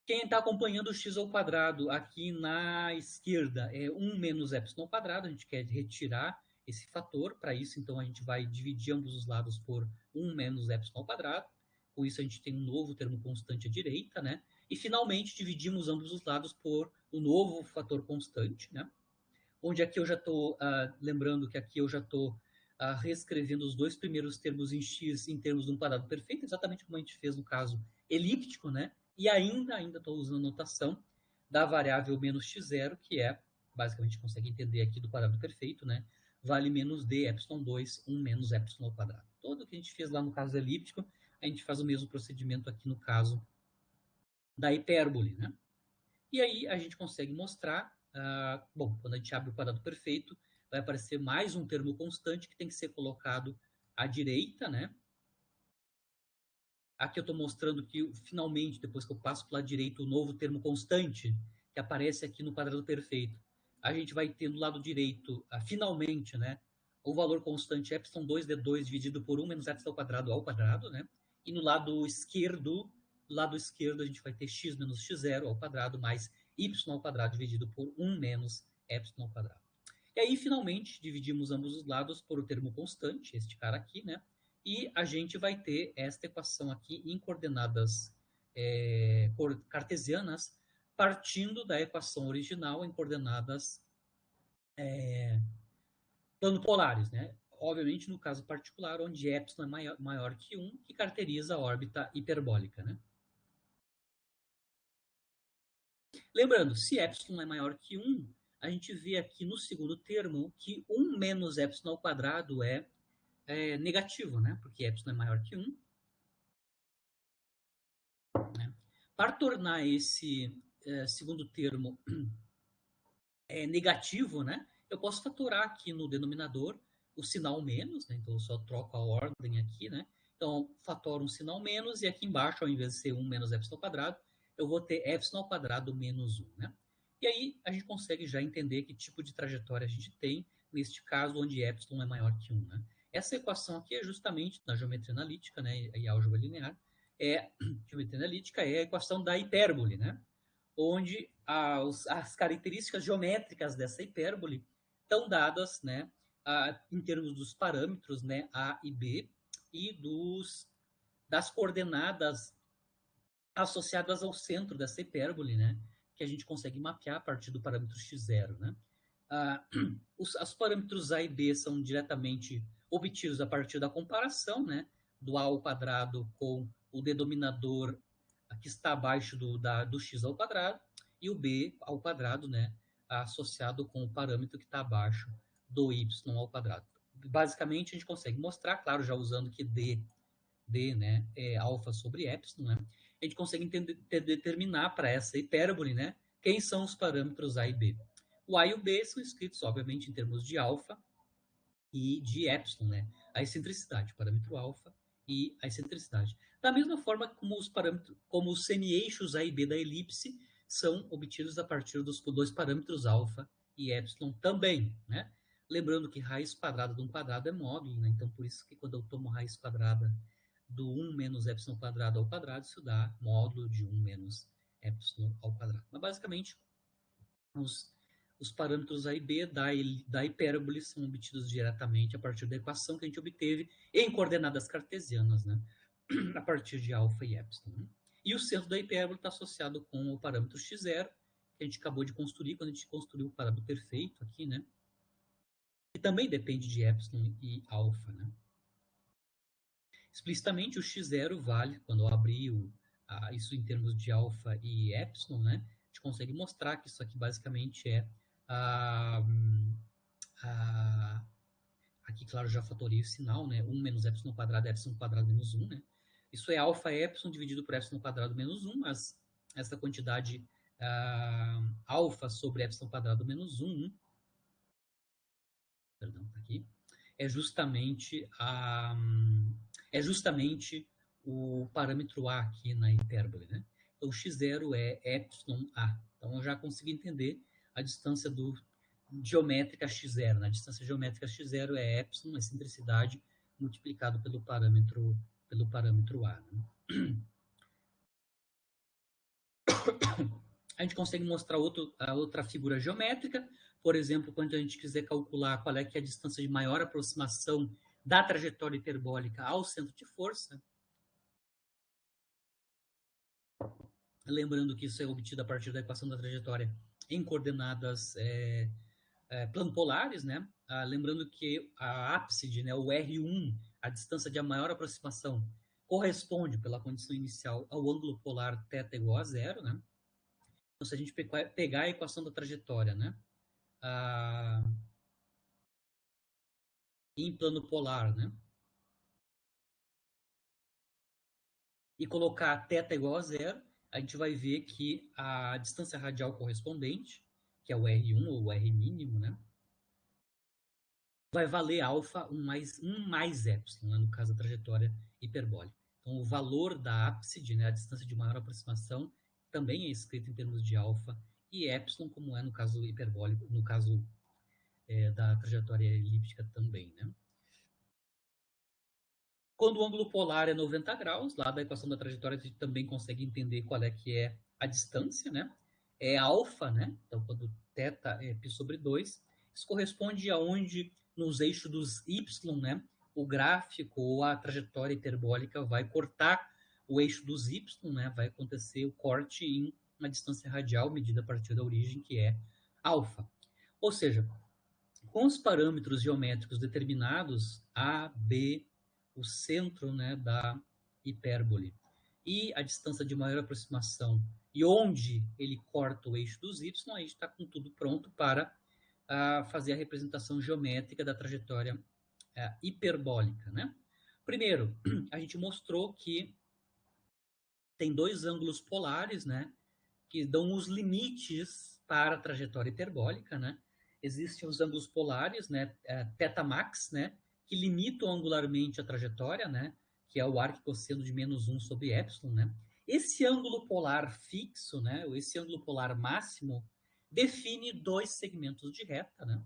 Quem está acompanhando o x ao quadrado aqui na esquerda é 1 menos epsilon ao quadrado, a gente quer retirar esse fator, para isso então a gente vai dividir ambos os lados por 1 menos epsilon ao quadrado, com isso a gente tem um novo termo constante à direita, né? E finalmente dividimos ambos os lados por um novo fator constante, né? Onde aqui eu já estou, lembrando que aqui eu já estou reescrevendo os dois primeiros termos em x em termos de um quadrado perfeito, exatamente como a gente fez no caso elíptico, né? E ainda estou usando a notação da variável menos x0, que é, basicamente, consegue entender aqui do quadrado perfeito, né? Vale menos d, epsilon 2, 1 menos epsilon ao quadrado. Todo o que a gente fez lá no caso elíptico, a gente faz o mesmo procedimento aqui no caso da hipérbole, né? E aí a gente consegue mostrar, bom, quando a gente abre o quadrado perfeito, vai aparecer mais um termo constante que tem que ser colocado à direita, né? Aqui eu estou mostrando que, finalmente, depois que eu passo para o lado direito, o novo termo constante, que aparece aqui no quadrado perfeito, a gente vai ter do lado direito, finalmente, né, o valor constante ε2d2 dividido por 1 menos epsilon ao quadrado, né? E no lado esquerdo a gente vai ter x menos x0 ao quadrado mais y ao quadrado dividido por 1 menos epsilon ao quadrado. E aí, finalmente, dividimos ambos os lados por o termo constante, este cara aqui, né? E a gente vai ter esta equação aqui em coordenadas cartesianas, partindo da equação original em coordenadas planopolares, né? Obviamente, no caso particular, onde epsilon é maior que 1, que caracteriza a órbita hiperbólica, né? Lembrando, se epsilon é maior que 1, a gente vê aqui no segundo termo que 1 menos epsilon ao quadrado é negativo, né? Porque epsilon é maior que 1. Né? Para tornar esse segundo termo negativo, né? Eu posso fatorar aqui no denominador o sinal menos, né? Então eu só troco a ordem aqui, né? Então, fatoro um sinal menos e aqui embaixo, ao invés de ser 1 menos epsilon ao quadrado, eu vou ter epsilon ao quadrado menos 1, né? E aí a gente consegue já entender que tipo de trajetória a gente tem neste caso onde epsilon é maior que 1, né? Essa equação aqui é justamente na geometria analítica, né, e álgebra linear, geometria analítica é a equação da hipérbole, né? Onde as características geométricas dessa hipérbole estão dadas, né, em termos dos parâmetros, né, A e B, e das coordenadas associadas ao centro dessa hipérbole, né, que a gente consegue mapear a partir do parâmetro x0, né. Os parâmetros A e B são diretamente obtidos a partir da comparação, né, do A ao quadrado com o denominador que está abaixo do x ao quadrado, e o B ao quadrado, né, associado com o parâmetro que está abaixo do y ao quadrado. Basicamente, a gente consegue mostrar, claro, já usando que D, né, é alfa sobre epsilon, né, a gente consegue determinar para essa hipérbole, né, quem são os parâmetros A e B. O A e o B são escritos, obviamente, em termos de alfa e de epsilon, né, a excentricidade, o parâmetro alfa e a excentricidade. Da mesma forma como os semi-eixos A e B da elipse são obtidos a partir dos dois parâmetros alfa e epsilon também, né? Lembrando que raiz quadrada de um quadrado é módulo, né? Então, por isso que quando eu tomo raiz quadrada do 1 menos epsilon quadrado ao quadrado, isso dá módulo de 1 menos epsilon ao quadrado. Mas, basicamente, os parâmetros A e B da hipérbole são obtidos diretamente a partir da equação que a gente obteve em coordenadas cartesianas, né? A partir de alfa e epsilon. Né? E o centro da hipérbole está associado com o parâmetro x0, que a gente acabou de construir quando a gente construiu o parâmetro perfeito aqui, né? Que também depende de epsilon e alfa, né? Explicitamente, o x0 vale, quando eu abrir isso em termos de alfa e epsilon, né? A gente consegue mostrar que isso aqui basicamente é aqui, claro, já fatorei o sinal, né? 1 menos epsilon quadrado, epsilon quadrado menos 1, né? Isso é alfa epsilon dividido por epsilon quadrado menos 1, mas essa quantidade alfa sobre epsilon quadrado menos 1, perdão, tá aqui, é justamente o parâmetro A aqui na hipérbole, né? Então, x0 é epsilon A. Então, eu já consegui entender a distância geométrica x0. Na distância geométrica x0 é epsilon, a excentricidade, multiplicado pelo parâmetro A. Né? A gente consegue mostrar outra figura geométrica, por exemplo, quando a gente quiser calcular qual é que é a distância de maior aproximação da trajetória hiperbólica ao centro de força. Lembrando que isso é obtido a partir da equação da trajetória em coordenadas planopolares, né? Lembrando que a ápside, né, o R1, a distância de maior aproximação, corresponde, pela condição inicial, ao ângulo polar θ igual a zero, né? Então, se a gente pegar a equação da trajetória, né, em plano polar, né, e colocar θ igual a zero, a gente vai ver que a distância radial correspondente, que é o R1 ou o R mínimo, né, vai valer alfa 1 mais epsilon, né, no caso da trajetória hiperbólica. Então, o valor da ápside, né, a distância de maior aproximação, também é escrito em termos de alfa, e epsilon, como é no caso hiperbólico, no caso da trajetória elíptica também, né? Quando o ângulo polar é 90 graus, lá da equação da trajetória a gente também consegue entender qual é que é a distância, né? É alfa, né? Então, quando θ é π sobre 2, isso corresponde a onde, nos eixos dos y, né? O gráfico ou a trajetória hiperbólica vai cortar o eixo dos y, né? Vai acontecer o corte em uma distância radial medida a partir da origem, que é alfa. Ou seja, com os parâmetros geométricos determinados, A, B, o centro, né, da hipérbole e a distância de maior aproximação e onde ele corta o eixo dos y, a gente está com tudo pronto para fazer a representação geométrica da trajetória hiperbólica, né? Primeiro, a gente mostrou que tem dois ângulos polares, né, que dão os limites para a trajetória hiperbólica, né? Existem os ângulos polares, né, θ max, né, que limitam angularmente a trajetória, né, que é o arco cosseno de -1 sobre epsilon, né? Esse ângulo polar fixo, né, ou esse ângulo polar máximo, define dois segmentos de reta, né?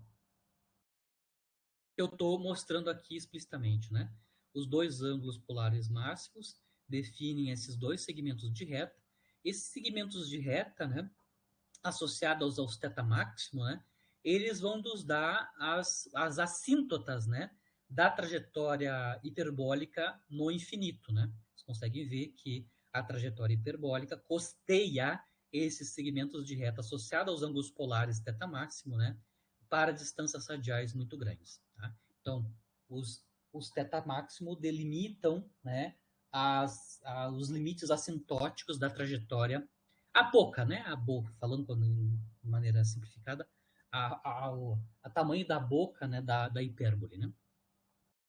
Eu estou mostrando aqui explicitamente, né? Os dois ângulos polares máximos definem esses dois segmentos de reta. Esses segmentos de reta, né, associados aos θ máximo, né, eles vão nos dar as assíntotas, né, da trajetória hiperbólica no infinito, né? Vocês conseguem ver que a trajetória hiperbólica costeia esses segmentos de reta associados aos ângulos polares θ máximo, né, para distâncias radiais muito grandes. Tá? Então, os θ máximo delimitam, né, os limites assintóticos da trajetória a boca, né? A boca, falando de maneira simplificada, a tamanho da boca, né, da hipérbole, né?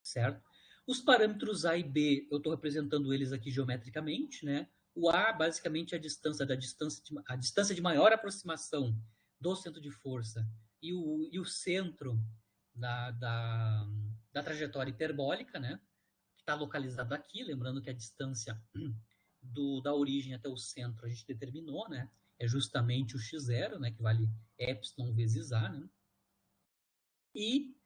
Certo? Os parâmetros A e B, eu estou representando eles aqui geometricamente, né? O A, basicamente, é a distância de maior aproximação do centro de força e o centro da trajetória hiperbólica, né? Que está localizado aqui, lembrando que a distância da origem até o centro a gente determinou, né? É justamente o x0, né? Que vale epsilon vezes a, né? E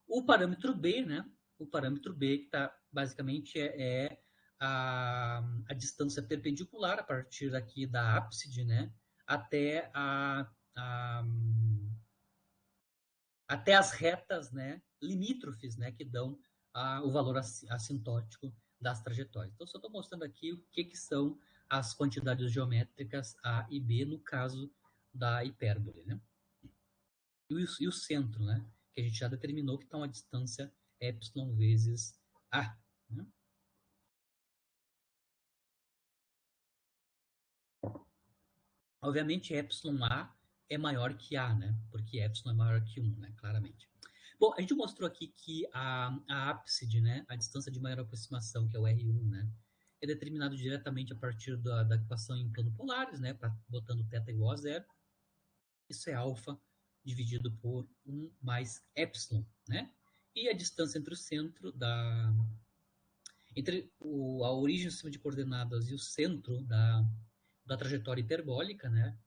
o parâmetro B, né? O parâmetro B, que tá, basicamente é a distância perpendicular a partir daqui da ábside, né? Até até as retas, né, limítrofes, né, que dão o valor assintótico das trajetórias. Então, só estou mostrando aqui o que são as quantidades geométricas A e B no caso da hipérbole, né? E o centro, né, que a gente já determinou que está uma distância epsilon vezes A. Né? Obviamente, epsilon A é maior que A, né? Porque epsilon é maior que 1, né? Claramente. Bom, a gente mostrou aqui que a ábside, né? A distância de maior aproximação, que é o R1, né? É determinado diretamente a partir da equação em plano polares, né? Botando θ igual a 0. Isso é alfa dividido por 1 mais epsilon, né? E a distância entre o centro entre a origem do sistema de coordenadas e o centro da trajetória hiperbólica, né?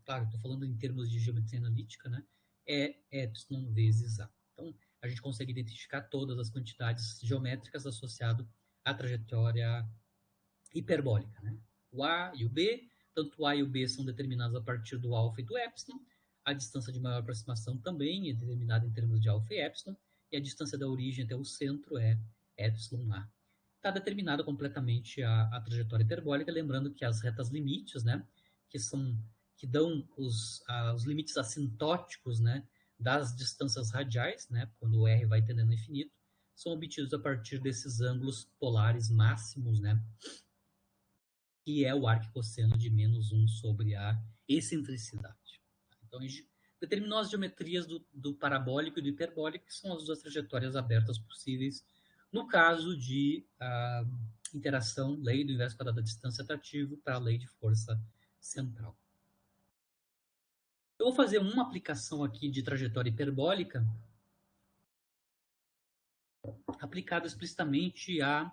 Claro, estou falando em termos de geometria analítica, né? É epsilon vezes a. Então, a gente consegue identificar todas as quantidades geométricas associadas à trajetória hiperbólica, né? O A e o B, tanto o A e o B são determinados a partir do alfa e do epsilon. A distância de maior aproximação também é determinada em termos de alfa e epsilon. E a distância da origem até o centro é epsilon A. Está determinada completamente a trajetória hiperbólica, lembrando que as retas limites, né, que dão os limites assintóticos, né, das distâncias radiais, né, quando o R vai tendendo ao infinito, são obtidos a partir desses ângulos polares máximos, né, que é o arco cosseno de -1 sobre a excentricidade. Então, a gente determinou as geometrias do parabólico e do hiperbólico, que são as duas trajetórias abertas possíveis no caso de interação, lei do inverso quadrado da distância atrativo para a lei de força central. Eu vou fazer uma aplicação aqui de trajetória hiperbólica aplicada explicitamente a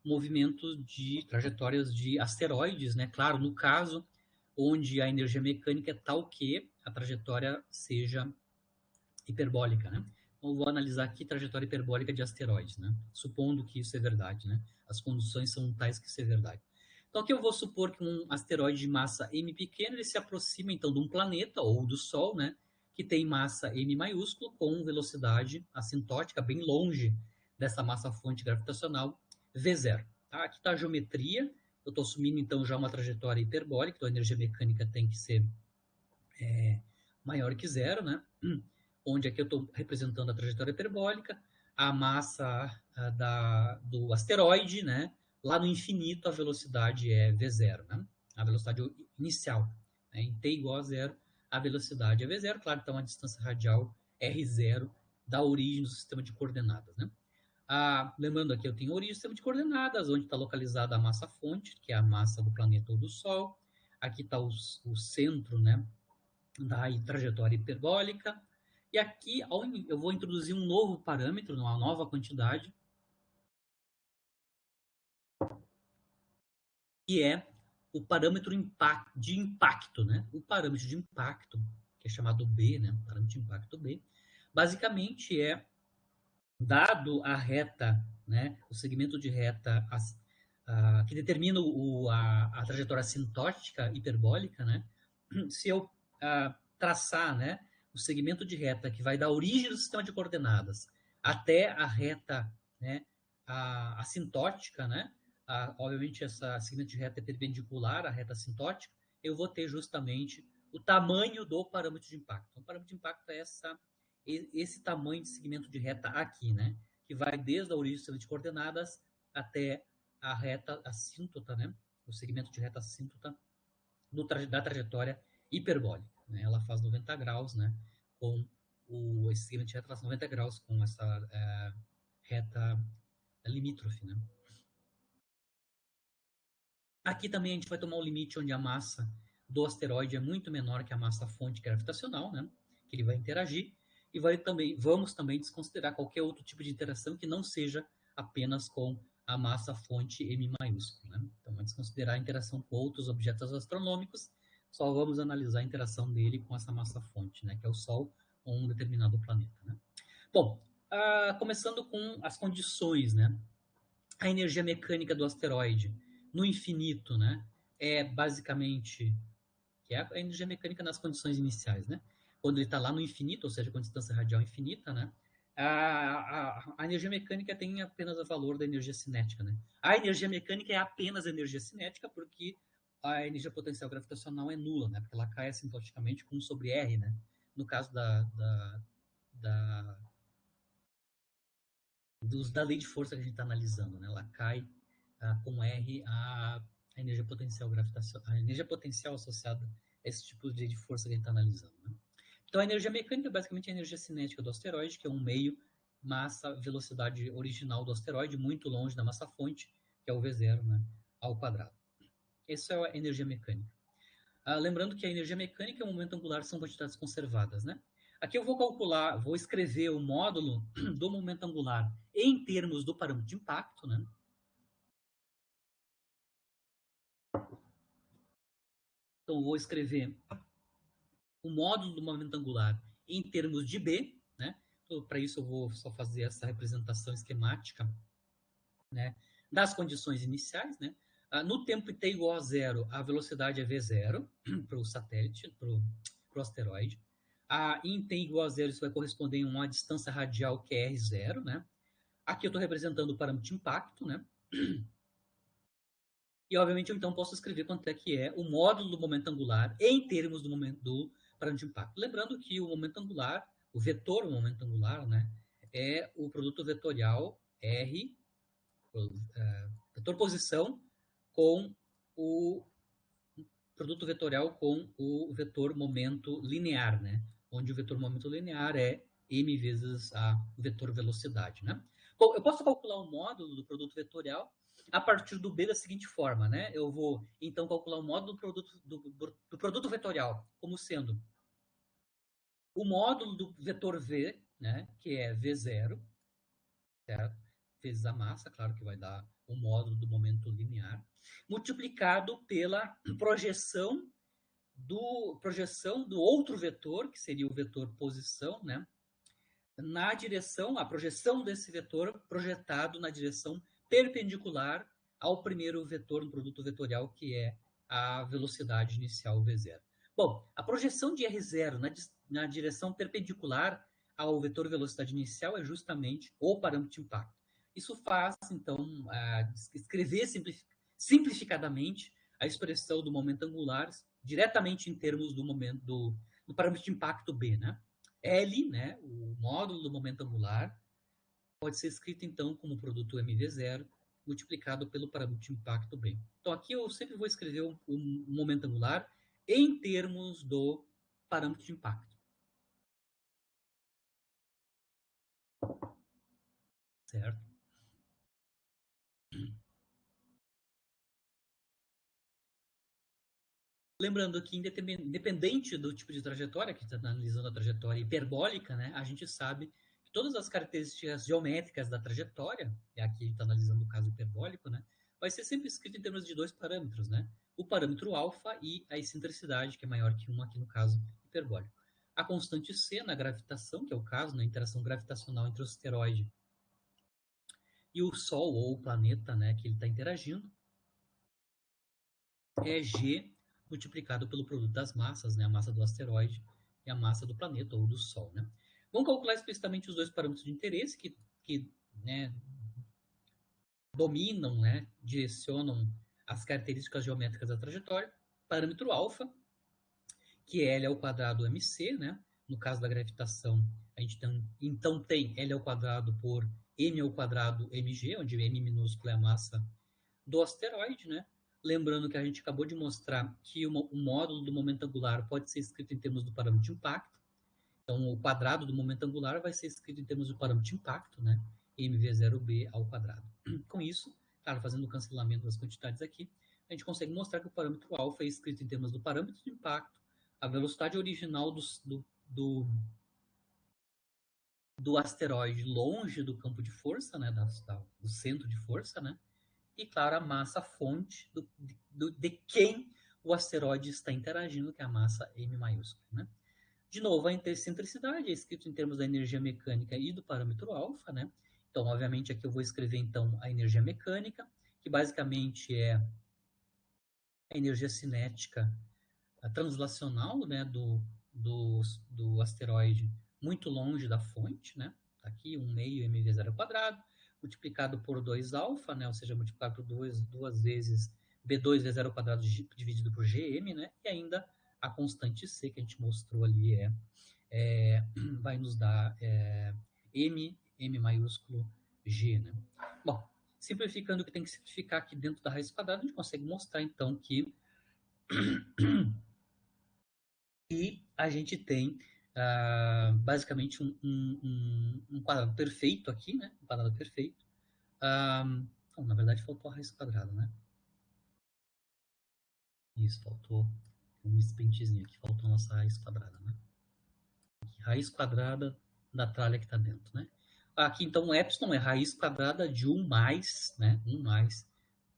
movimentos de trajetórias de asteroides, né? Claro, no caso onde a energia mecânica é tal que a trajetória seja hiperbólica, né? Então, vou analisar aqui trajetória hiperbólica de asteroides, né? Supondo que isso é verdade, né? As condições são tais que isso é verdade. Então, aqui eu vou supor que um asteroide de massa m pequena, ele se aproxima, então, de um planeta ou do Sol, né? Que tem massa m maiúsculo com velocidade assintótica bem longe dessa massa-fonte gravitacional V0. Tá? Aqui está a geometria. Eu estou assumindo, então, já uma trajetória hiperbólica, então a energia mecânica tem que ser maior que zero, né? Onde aqui eu estou representando a trajetória hiperbólica, a massa do asteroide, né? Lá no infinito a velocidade é v0, né? A velocidade inicial. Né? Em t igual a zero, a velocidade é v0. Claro, então a distância radial r0 da origem do sistema de coordenadas, né? Lembrando aqui, eu tenho a origem do sistema de coordenadas, onde está localizada a massa-fonte, que é a massa do planeta ou do Sol. Aqui está o centro, né? Da trajetória hiperbólica. E aqui eu vou introduzir um novo parâmetro, uma nova quantidade, que é o parâmetro de impacto, né? O parâmetro de impacto, que é chamado B, né? O parâmetro de impacto B, basicamente é dado a reta, né? O segmento de reta que determina a trajetória assintótica hiperbólica, né? Se eu traçar, né, o segmento de reta que vai da origem do sistema de coordenadas até a reta, né, assintótica, né, obviamente essa segmento de reta é perpendicular à reta assintótica, eu vou ter justamente o tamanho do parâmetro de impacto. Então, o parâmetro de impacto é esse tamanho de segmento de reta aqui, né, que vai desde a origem do sistema de coordenadas até a reta assíntota, né, o segmento de reta assíntota da trajetória hiperbólica. Né? Ela faz 90 graus, né? Com esse segmento de reta faz 90 graus com essa reta limítrofe, né? Aqui também a gente vai tomar um limite onde a massa do asteroide é muito menor que a massa-fonte gravitacional, né? Que ele vai interagir. E vamos também desconsiderar qualquer outro tipo de interação que não seja apenas com a massa-fonte M maiúsculo. Né? Então, vamos desconsiderar a interação com outros objetos astronômicos, só vamos analisar a interação dele com essa massa-fonte, né? Que é o Sol ou um determinado planeta. Né? Bom, começando com as condições, né? A energia mecânica do asteroide no infinito, né? É basicamente que é a energia mecânica nas condições iniciais, né? Quando ele está lá no infinito, ou seja, com a distância radial infinita, né? A energia mecânica tem apenas o valor da energia cinética, né? A energia mecânica é apenas energia cinética porque a energia potencial gravitacional é nula, né? Porque ela cai assintoticamente com 1 sobre R, né? No caso da, da lei de força que a gente está analisando, né? Ela cai com R a energia potencial gravitacional, a energia potencial associada a esse tipo de força que a gente está analisando. Né? Então, a energia mecânica é basicamente a energia cinética do asteroide, que é um meio massa-velocidade original do asteroide, muito longe da massa-fonte, que é o V0, né, ao quadrado. Essa é a energia mecânica. Lembrando que a energia mecânica e o momento angular são quantidades conservadas. Né? Aqui eu vou escrever o módulo do momento angular em termos do parâmetro de impacto, né? Então, vou escrever o módulo do momento angular em termos de B, né? Então, para isso eu vou só fazer essa representação esquemática, né? Das condições iniciais, né? No tempo t igual a zero, a velocidade é v0 para o satélite, para o asteroide. Em t igual a zero, isso vai corresponder em uma distância radial que é r0, né? Aqui eu estou representando o parâmetro de impacto, né? E, obviamente, eu então posso escrever quanto é que é o módulo do momento angular em termos do parâmetro de impacto. Lembrando que o momento angular, o vetor momento angular, né, é o produto vetorial R, vetor posição, com o produto vetorial com o vetor momento linear, né? Onde o vetor momento linear é m vezes o vetor velocidade, né? Bom, eu posso calcular o módulo do produto vetorial a partir do B da seguinte forma, né? Eu vou, então, calcular o módulo do produto vetorial como sendo o módulo do vetor V, né? Que é V0, certo? Vezes a massa, claro que vai dar o módulo do momento linear, multiplicado pela projeção do outro vetor, que seria o vetor posição, né? na direção, a projeção desse vetor projetado na direção perpendicular ao primeiro vetor no produto vetorial, que é a velocidade inicial V0. Bom, a projeção de R0 na direção perpendicular ao vetor velocidade inicial é justamente o parâmetro de impacto. Isso faz, então, escrever simplificadamente a expressão do momento angular diretamente em termos do momento do parâmetro de impacto B, né? L, né, o módulo do momento angular, pode ser escrito, então, como produto mv0 multiplicado pelo parâmetro de impacto B. Então, aqui eu sempre vou escrever o momento angular em termos do parâmetro de impacto. Certo? Lembrando que, independente do tipo de trajetória, que está analisando a trajetória hiperbólica, né, a gente sabe que todas as características geométricas da trajetória, e aqui está analisando o caso hiperbólico, né, vai ser sempre escrito em termos de dois parâmetros, né? O parâmetro alfa e a excentricidade, que é maior que 1 aqui no caso hiperbólico. A constante C na gravitação, que é o caso, na interação gravitacional entre o asteroide e o Sol, ou o planeta, né, que ele está interagindo, é G multiplicado pelo produto das massas, né, a massa do asteroide e a massa do planeta ou do Sol. Né? Vamos calcular explicitamente os dois parâmetros de interesse que né, dominam, né, direcionam as características geométricas da trajetória. Parâmetro alfa, que é L ao quadrado mc, né? No caso da gravitação, a gente então tem L ao quadrado por m ao quadrado mg, onde m minúsculo é a massa do asteroide, né? Lembrando que a gente acabou de mostrar que o módulo do momento angular pode ser escrito em termos do parâmetro de impacto. Então, o quadrado do momento angular vai ser escrito em termos do parâmetro de impacto, né? mv0b ao quadrado. Com isso, claro, fazendo o cancelamento das quantidades aqui, a gente consegue mostrar que o parâmetro alfa é escrito em termos do parâmetro de impacto, a velocidade original do asteroide longe do campo de força, né? Do centro de força, né? E, claro, a massa fonte de quem o asteroide está interagindo, que é a massa M maiúscula. Né? De novo, a excentricidade é escrito em termos da energia mecânica e do parâmetro alfa. Né? Então, obviamente, aqui eu vou escrever então a energia mecânica, que basicamente é a energia cinética a translacional, né, do asteroide muito longe da fonte, né? Tá aqui 1 meio mv0 ao quadrado, multiplicado por 2 alfa, né? Ou seja, multiplicado por duas vezes b2v0 ao quadrado dividido por gm, né? E ainda a constante c que a gente mostrou ali vai nos dar m maiúsculo g, né? Bom, simplificando o que tem que simplificar aqui dentro da raiz quadrada, a gente consegue mostrar então que e a gente tem basicamente um quadrado perfeito aqui, né? Um quadrado perfeito. Bom, na verdade, faltou a raiz quadrada, né? Isso, faltou um espentezinho aqui, faltou a nossa raiz quadrada, né? Aqui, raiz quadrada da tralha que está dentro, né? Aqui, então, o epsilon é raiz quadrada de 1 mais, né? 1 mais,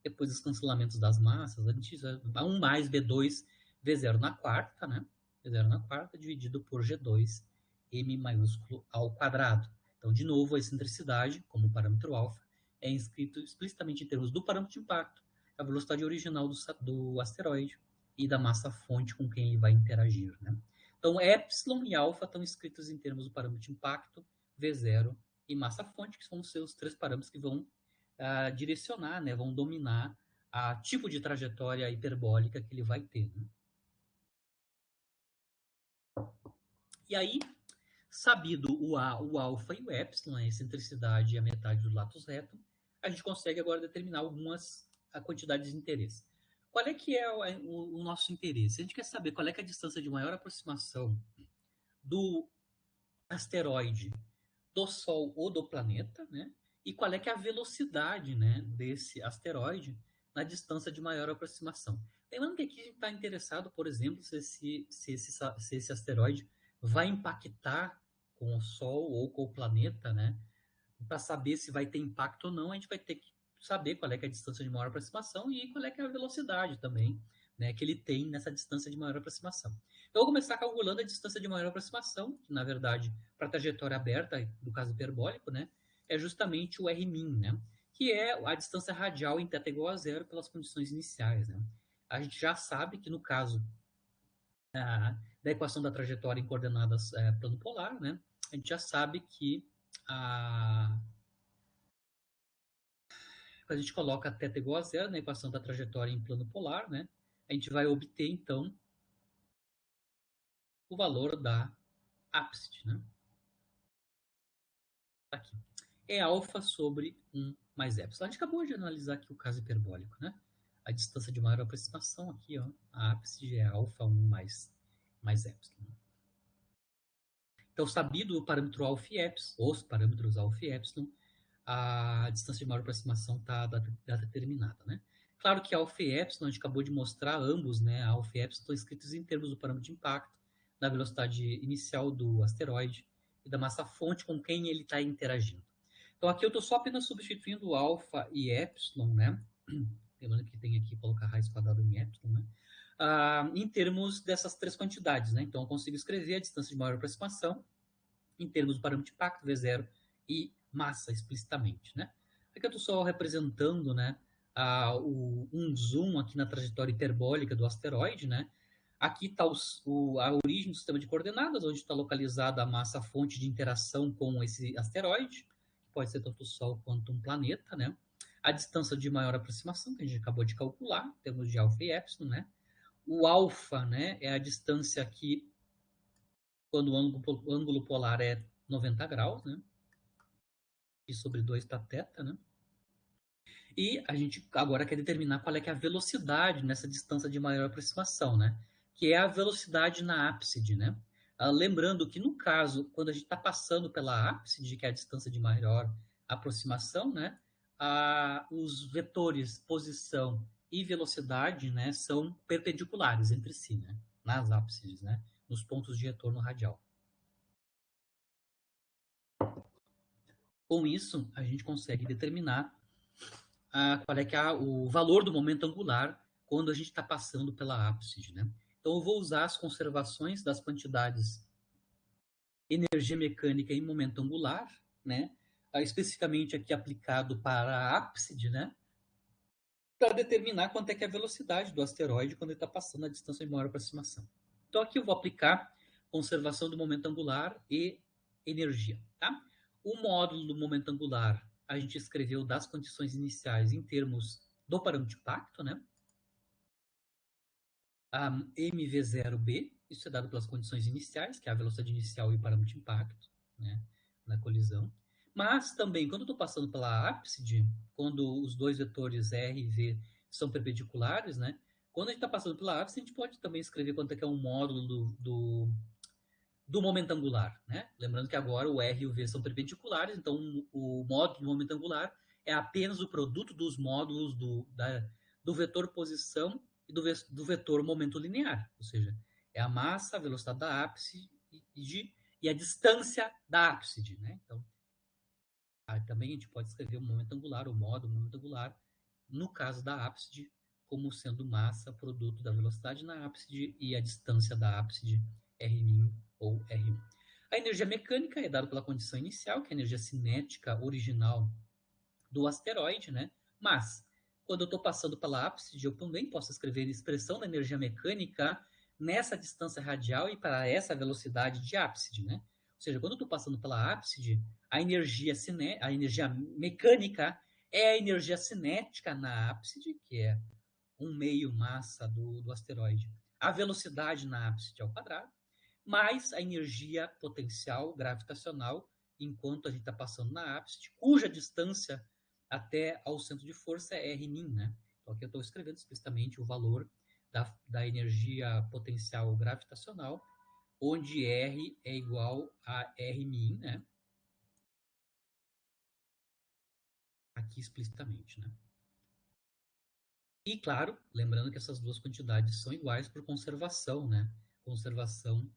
depois dos cancelamentos das massas, a gente 1 mais B2 V0 na quarta, né? V0 na quarta dividido por G2 M maiúsculo ao quadrado. Então, de novo, a excentricidade, como parâmetro alfa, é inscrito explicitamente em termos do parâmetro de impacto, a velocidade original do asteroide e da massa fonte com quem ele vai interagir, né? Então, epsilon e alfa estão escritos em termos do parâmetro de impacto, V0 e massa fonte, que são os seus três parâmetros que vão direcionar, né, vão dominar a tipo de trajetória hiperbólica que ele vai ter. Né? E aí, sabido o alfa e o epsilon, a excentricidade e a metade do latus reto, a gente consegue agora determinar algumas quantidades de interesse. Qual é que é o nosso interesse? A gente quer saber qual é, que é a distância de maior aproximação do asteroide do Sol ou do planeta, né? E qual é que é a velocidade, né, desse asteroide na distância de maior aproximação. Lembrando que aqui a gente está interessado, por exemplo, se esse asteroide vai impactar com o Sol ou com o planeta, né? Para saber se vai ter impacto ou não, a gente vai ter que saber qual é, que é a distância de maior aproximação e qual é, que é a velocidade também né, que ele tem nessa distância de maior aproximação. Então, eu vou começar calculando a distância de maior aproximação, que, na verdade, para a trajetória aberta, do caso hiperbólico, né, é justamente o Rmin, né, que é a distância radial em θ igual a zero pelas condições iniciais. Né. A gente já sabe que, no caso da equação da trajetória em coordenadas plano polar, né, a gente já sabe que quando a gente coloca θ igual a zero na equação da trajetória em plano polar, né, a gente vai obter, então, o valor da ápside. Né? Aqui. É alfa sobre 1 mais epsilon. A gente acabou de analisar aqui o caso hiperbólico. Né? A distância de maior aproximação aqui, ó, a ápside é alfa 1 mais epsilon. Então, sabido o parâmetro alfa e epsilon, os parâmetros alfa e epsilon, a distância de maior aproximação está determinada, né? Claro que alfa e epsilon, a gente acabou de mostrar ambos, né? Alfa e epsilon estão escritos em termos do parâmetro de impacto, da velocidade inicial do asteroide e da massa fonte com quem ele está interagindo. Então aqui eu estou só apenas substituindo alfa e epsilon, né? Lembrando que tem aqui colocar raiz quadrada em epsilon, né? Em termos dessas três quantidades, né? Então eu consigo escrever a distância de maior aproximação em termos do parâmetro de impacto, V0, e massa explicitamente, né? Aqui eu estou só representando, né, um zoom aqui na trajetória hiperbólica do asteroide, né? Aqui está a origem do sistema de coordenadas, onde está localizada a massa fonte de interação com esse asteroide, que pode ser tanto o Sol quanto um planeta, né? A distância de maior aproximação, que a gente acabou de calcular, em termos de alfa e epsilon, né? O alfa, né, é a distância que, quando o ângulo polar é 90 graus, né? E sobre 2 está θ, né? E a gente agora quer determinar qual é, que é a velocidade nessa distância de maior aproximação, né? Que é a velocidade na ápside, né? Lembrando que, no caso, quando a gente está passando pela ápside, que é a distância de maior aproximação, né? Os vetores posição e velocidade, né, são perpendiculares entre si, né? Nas ápsides, né? Nos pontos de retorno radial. Com isso, a gente consegue determinar qual é que é o valor do momento angular quando a gente está passando pela ápside, né? Então, eu vou usar as conservações das quantidades energia mecânica em momento angular, né? Especificamente aqui aplicado para a ápside, né? Para determinar quanto é que é a velocidade do asteroide quando ele está passando a distância de maior aproximação. Então, aqui eu vou aplicar conservação do momento angular e energia, tá? O módulo do momento angular a gente escreveu das condições iniciais em termos do parâmetro de impacto, né? MV0B, isso é dado pelas condições iniciais, que é a velocidade inicial e o parâmetro de impacto, né, na colisão. Mas também, quando eu estou passando pela ápside, quando os dois vetores R e V são perpendiculares, né, quando a gente está passando pela ápside, a gente pode também escrever quanto é que é um módulo do momento angular, né? Lembrando que agora o R e o V são perpendiculares, então o módulo do momento angular é apenas o produto dos módulos do vetor posição e do vetor momento linear, ou seja, é a massa, a velocidade da ápside e a distância da ápside, né? Então, também a gente pode escrever o momento angular, o módulo momento angular, no caso da ápside, como sendo massa, produto da velocidade na ápside e a distância da ápside, R' ou R1. A energia mecânica é dada pela condição inicial, que é a energia cinética original do asteroide, né? Mas, quando eu estou passando pela ápside, eu também posso escrever a expressão da energia mecânica nessa distância radial e para essa velocidade de ápside, né? Ou seja, quando eu estou passando pela ápside, a energia mecânica é a energia cinética na ápside, que é 1/2 massa do asteroide. A velocidade na ápside ao quadrado, mais a energia potencial gravitacional enquanto a gente está passando na ápside, cuja distância até ao centro de força é Rmin, né? Então aqui eu estou escrevendo explicitamente o valor da energia potencial gravitacional, onde R é igual a Rmin, né? Aqui explicitamente, né? E, claro, lembrando que essas duas quantidades são iguais por conservação, né? Conservação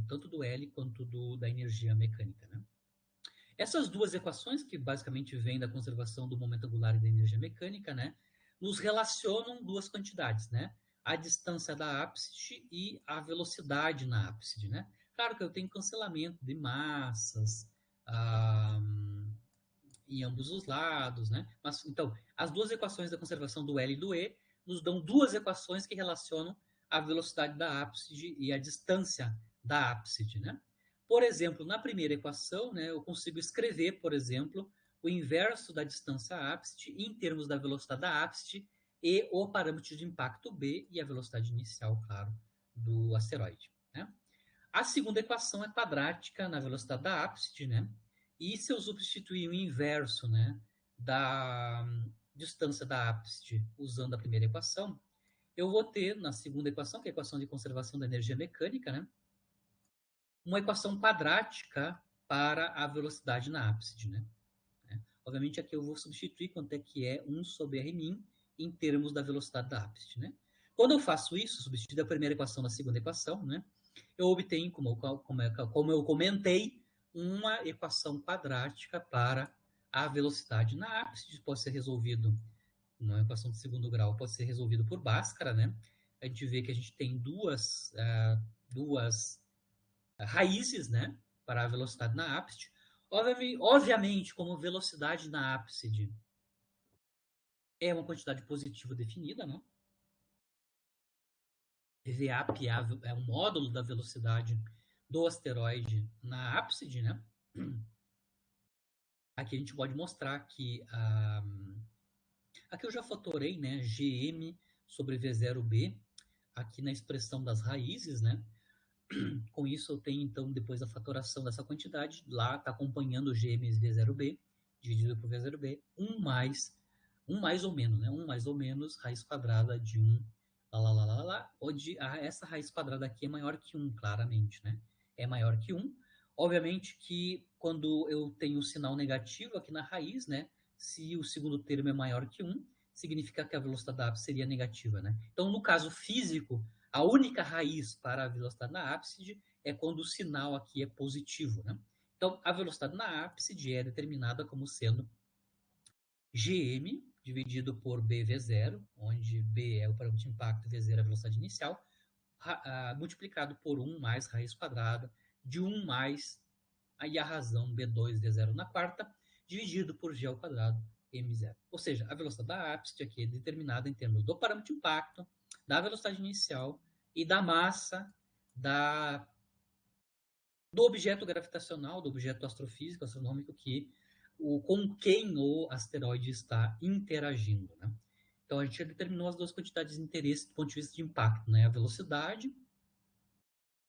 tanto do L quanto da energia mecânica, né? Essas duas equações, que basicamente vêm da conservação do momento angular e da energia mecânica, né? nos relacionam duas quantidades, né? A distância da ápside e a velocidade na ápside, né? Claro que eu tenho cancelamento de massas em ambos os lados, né? Mas, então, as duas equações da conservação do L e do E nos dão duas equações que relacionam a velocidade da ápside e a distância da ápside, né? Por exemplo, na primeira equação, né, eu consigo escrever, por exemplo, o inverso da distância ápside em termos da velocidade da ápside e o parâmetro de impacto B e a velocidade inicial, claro, do asteroide, né? A segunda equação é quadrática na velocidade da ápside, né? E se eu substituir o inverso, né, da distância da ápside usando a primeira equação, eu vou ter na segunda equação, que é a equação de conservação da energia mecânica, né, uma equação quadrática para a velocidade na ápside, né? Obviamente aqui eu vou substituir quanto é que é 1 sobre R min em termos da velocidade da ápside, né? Quando eu faço isso, substituindo a primeira equação na segunda equação, né, eu obtenho, como eu comentei, uma equação quadrática para a velocidade na ápside. Pode ser resolvido, uma equação de segundo grau, pode ser resolvido por Bhaskara, né? A gente vê que a gente tem duas raízes, né, para a velocidade na ápside. Obviamente, como velocidade na ápside é uma quantidade positiva definida, né? VAP é um módulo da velocidade do asteroide na ápside, né? Aqui a gente pode mostrar que aqui eu já fatorei, né, GM sobre V0B aqui na expressão das raízes, né? Com isso eu tenho então depois a fatoração dessa quantidade, lá está acompanhando o GM V0B dividido por V0B, 1 mais ou menos, né? 1 mais ou menos raiz quadrada de 1 onde essa raiz quadrada aqui é maior que 1, claramente, né? É maior que 1. Obviamente que quando eu tenho o sinal negativo aqui na raiz, né? Se o segundo termo é maior que 1, significa que a velocidade da ápice seria negativa, né? Então, no caso físico, a única raiz para a velocidade na ápside é quando o sinal aqui é positivo, né? Então, a velocidade na ápside é determinada como sendo Gm dividido por bv0, onde b é o parâmetro de impacto e v0 é a velocidade inicial, multiplicado por 1 mais raiz quadrada de 1 mais aí a razão b2d0 na quarta, dividido por g ao quadrado m0. Ou seja, a velocidade da ápside aqui é determinada em termos do parâmetro de impacto, da velocidade inicial e da massa do objeto gravitacional, do objeto astrofísico, astronômico, com quem o asteroide está interagindo, né? Então, a gente já determinou as duas quantidades de interesse do ponto de vista de impacto, né? A velocidade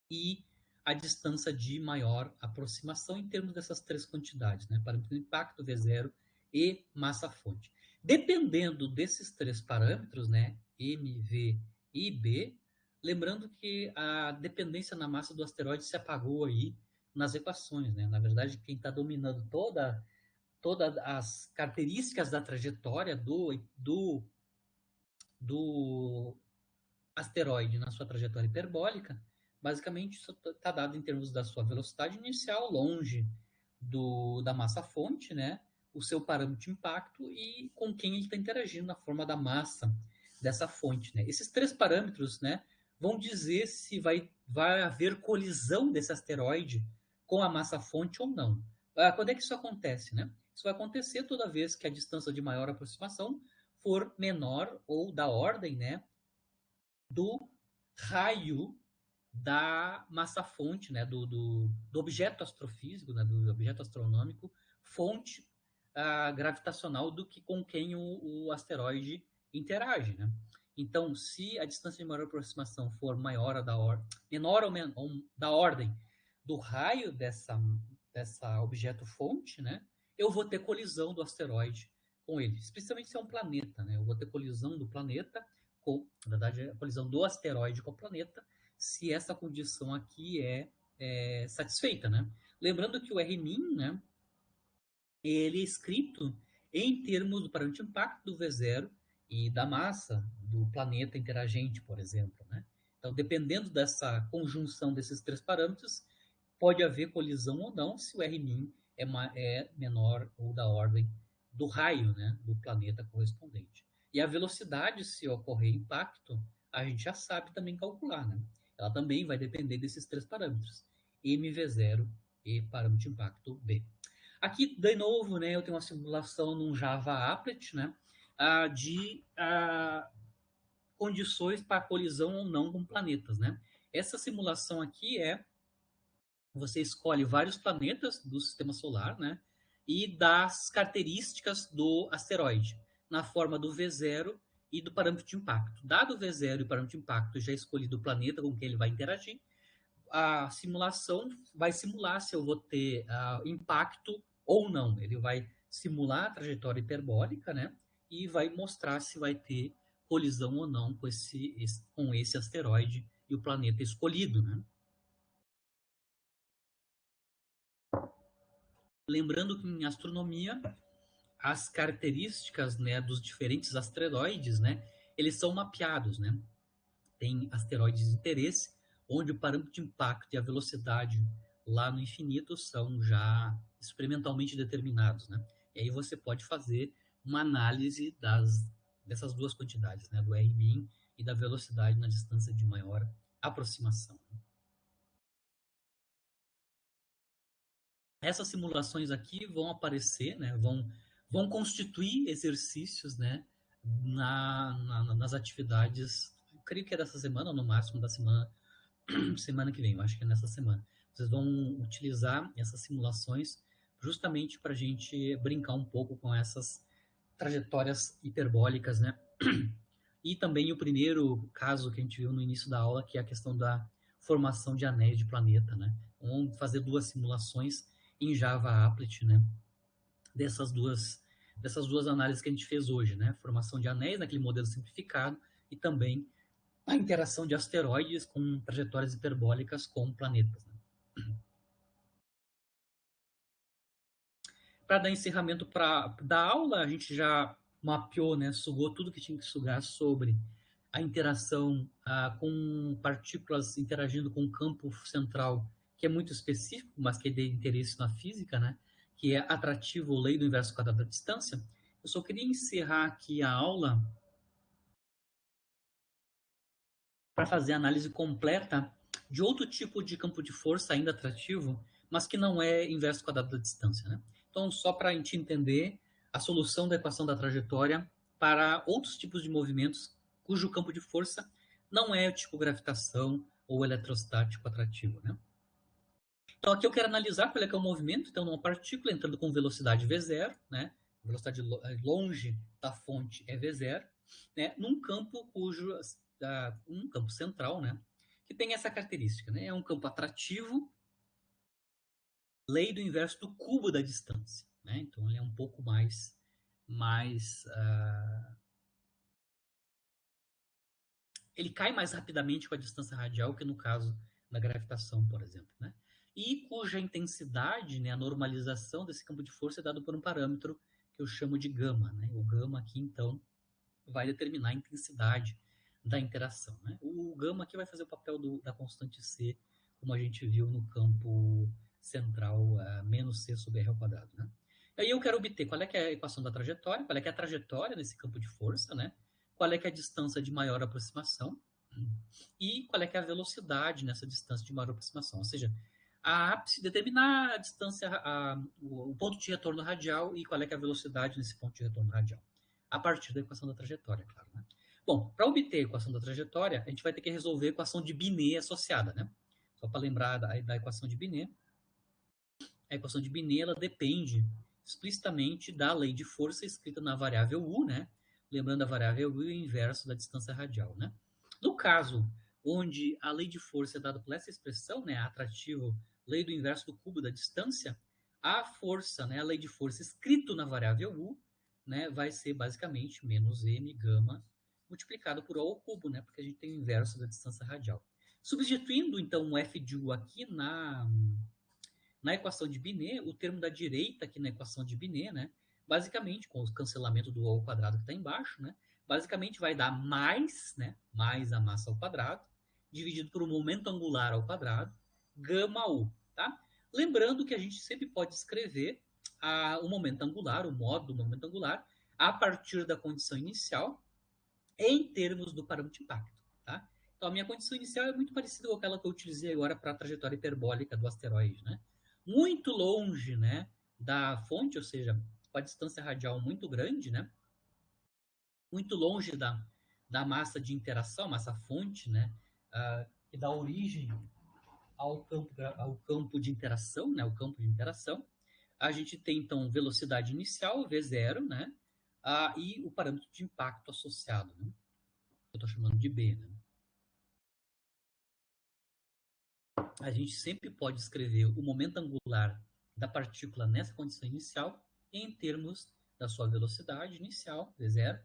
e a distância de maior aproximação em termos dessas três quantidades, né? Parâmetro de impacto, V0 e massa-fonte. Dependendo desses três parâmetros, né? M, V e B, lembrando que a dependência na massa do asteroide se apagou aí nas equações, né? Na verdade, quem está dominando todas as características da trajetória do asteroide na sua trajetória hiperbólica, basicamente isso está dado em termos da sua velocidade inicial, longe da massa-fonte, né? O seu parâmetro de impacto e com quem ele está interagindo na forma da massa dessa fonte, né? Esses três parâmetros, né, vão dizer se vai haver colisão desse asteroide com a massa-fonte ou não. Quando é que isso acontece, né? Isso vai acontecer toda vez que a distância de maior aproximação for menor ou da ordem, né, do raio da massa-fonte, né, do objeto astrofísico, né, do objeto astronômico, fonte gravitacional com quem o asteroide interage, né? Então, se a distância de maior aproximação for menor ou da ordem do raio dessa objeto fonte, né, eu vou ter colisão do asteroide com ele, especialmente se é um planeta, né? Eu vou ter colisão do planeta na verdade, a colisão do asteroide com o planeta, se essa condição aqui é satisfeita, né? Lembrando que o R-min, né, ele é escrito em termos do parâmetro de impacto do V0 e da massa do planeta interagente, por exemplo, né? Então, dependendo dessa conjunção desses três parâmetros, pode haver colisão ou não se o R-min é menor ou da ordem do raio, né, do planeta correspondente. E a velocidade, se ocorrer impacto, a gente já sabe também calcular, né? Ela também vai depender desses três parâmetros, mv0 e parâmetro de impacto B. Aqui, de novo, né, eu tenho uma simulação num Java Applet, né, de condições para colisão ou não com planetas, né? Essa simulação aqui você escolhe vários planetas do sistema solar, né, e das características do asteroide, na forma do V0 e do parâmetro de impacto. Dado o V0 e o parâmetro de impacto já escolhido o planeta com que ele vai interagir, a simulação vai simular se eu vou ter impacto ou não. Ele vai simular a trajetória hiperbólica, né? E vai mostrar se vai ter colisão ou não com esse asteroide e o planeta escolhido, né? Lembrando que em astronomia as características, né, dos diferentes asteroides, né, eles são mapeados, né? Tem asteroides de interesse, onde o parâmetro de impacto e a velocidade lá no infinito são já experimentalmente determinados, né? E aí você pode fazer uma análise dessas duas quantidades, né? Do Rmin e da velocidade na distância de maior aproximação. Essas simulações aqui vão aparecer, né? Vão constituir exercícios, né? Nas atividades, eu creio que é dessa semana, ou no máximo da semana que vem, eu acho que é nessa semana. Vocês vão utilizar essas simulações justamente para a gente brincar um pouco com essas trajetórias hiperbólicas, né? E também o primeiro caso que a gente viu no início da aula, que é a questão da formação de anéis de planeta, né? Vamos fazer duas simulações em Java Applet, né? Dessas duas análises que a gente fez hoje, né? Formação de anéis naquele modelo simplificado e também a interação de asteroides com trajetórias hiperbólicas com planetas. Né? Para dar encerramento da aula, a gente já mapeou, né, sugou tudo que tinha que sugar sobre a interação com partículas interagindo com o campo central, que é muito específico, mas que é de interesse na física, né, que é atrativo lei do inverso quadrado da distância. Eu só queria encerrar aqui a aula para fazer a análise completa de outro tipo de campo de força ainda atrativo, mas que não é inverso quadrado da distância. Né? Então, só para a gente entender a solução da equação da trajetória para outros tipos de movimentos cujo campo de força não é o tipo gravitação ou eletrostático atrativo. Né? Então, aqui eu quero analisar qual é que é o movimento. Então, uma partícula entrando com velocidade v0, né? Velocidade longe da fonte é v0, né? Num campo um campo central, né? Que tem essa característica, né? É um campo atrativo, lei do inverso do cubo da distância, né? Então, ele é um pouco mais ele cai mais rapidamente com a distância radial que no caso da gravitação, por exemplo, né? E cuja intensidade, né, a normalização desse campo de força é dado por um parâmetro que eu chamo de gama, né? O gama aqui, então, vai determinar a intensidade da interação, né? O gama aqui vai fazer o papel da constante C, como a gente viu no campo central, menos C sobre R ao quadrado, né? E aí eu quero obter qual é que é a equação da trajetória, qual é que é a trajetória nesse campo de força, né? Qual é que é a distância de maior aproximação e qual é que é a velocidade nessa distância de maior aproximação. Ou seja, a ápice determinar a distância, o ponto de retorno radial e qual é que é a velocidade nesse ponto de retorno radial. A partir da equação da trajetória, claro. Né? Bom, para obter a equação da trajetória, a gente vai ter que resolver a equação de Binet associada. Né? Só para lembrar da equação de Binet. A equação de Binet ela depende explicitamente da lei de força escrita na variável u, né? Lembrando a variável u é o inverso da distância radial, né? No caso onde a lei de força é dada por essa expressão, né, atrativo, lei do inverso do cubo da distância, a força, né, a lei de força escrito na variável u, né, vai ser basicamente menos m gama multiplicado por o ao cubo, né, porque a gente tem o inverso da distância radial. Substituindo então o f de u aqui na equação de Binet, o termo da direita aqui na equação de Binet, né, basicamente com o cancelamento do ao quadrado que está embaixo, né, basicamente vai dar mais, né, mais a massa ao quadrado, dividido por um momento angular ao quadrado, gama U, tá? Lembrando que a gente sempre pode escrever o momento angular, o modo do momento angular, a partir da condição inicial em termos do parâmetro de impacto. Tá? Então, a minha condição inicial é muito parecida com aquela que eu utilizei agora para a trajetória hiperbólica do asteroide. Né? Muito longe, né, da fonte, ou seja, com a distância radial muito grande, né? Muito longe da massa de interação, massa fonte, né? Que dá origem ao campo de interação, né? O campo de interação. A gente tem, então, velocidade inicial, V0, né? E o parâmetro de impacto associado, né? Eu estou chamando de B, né? A gente sempre pode escrever o momento angular da partícula nessa condição inicial em termos da sua velocidade inicial, V0,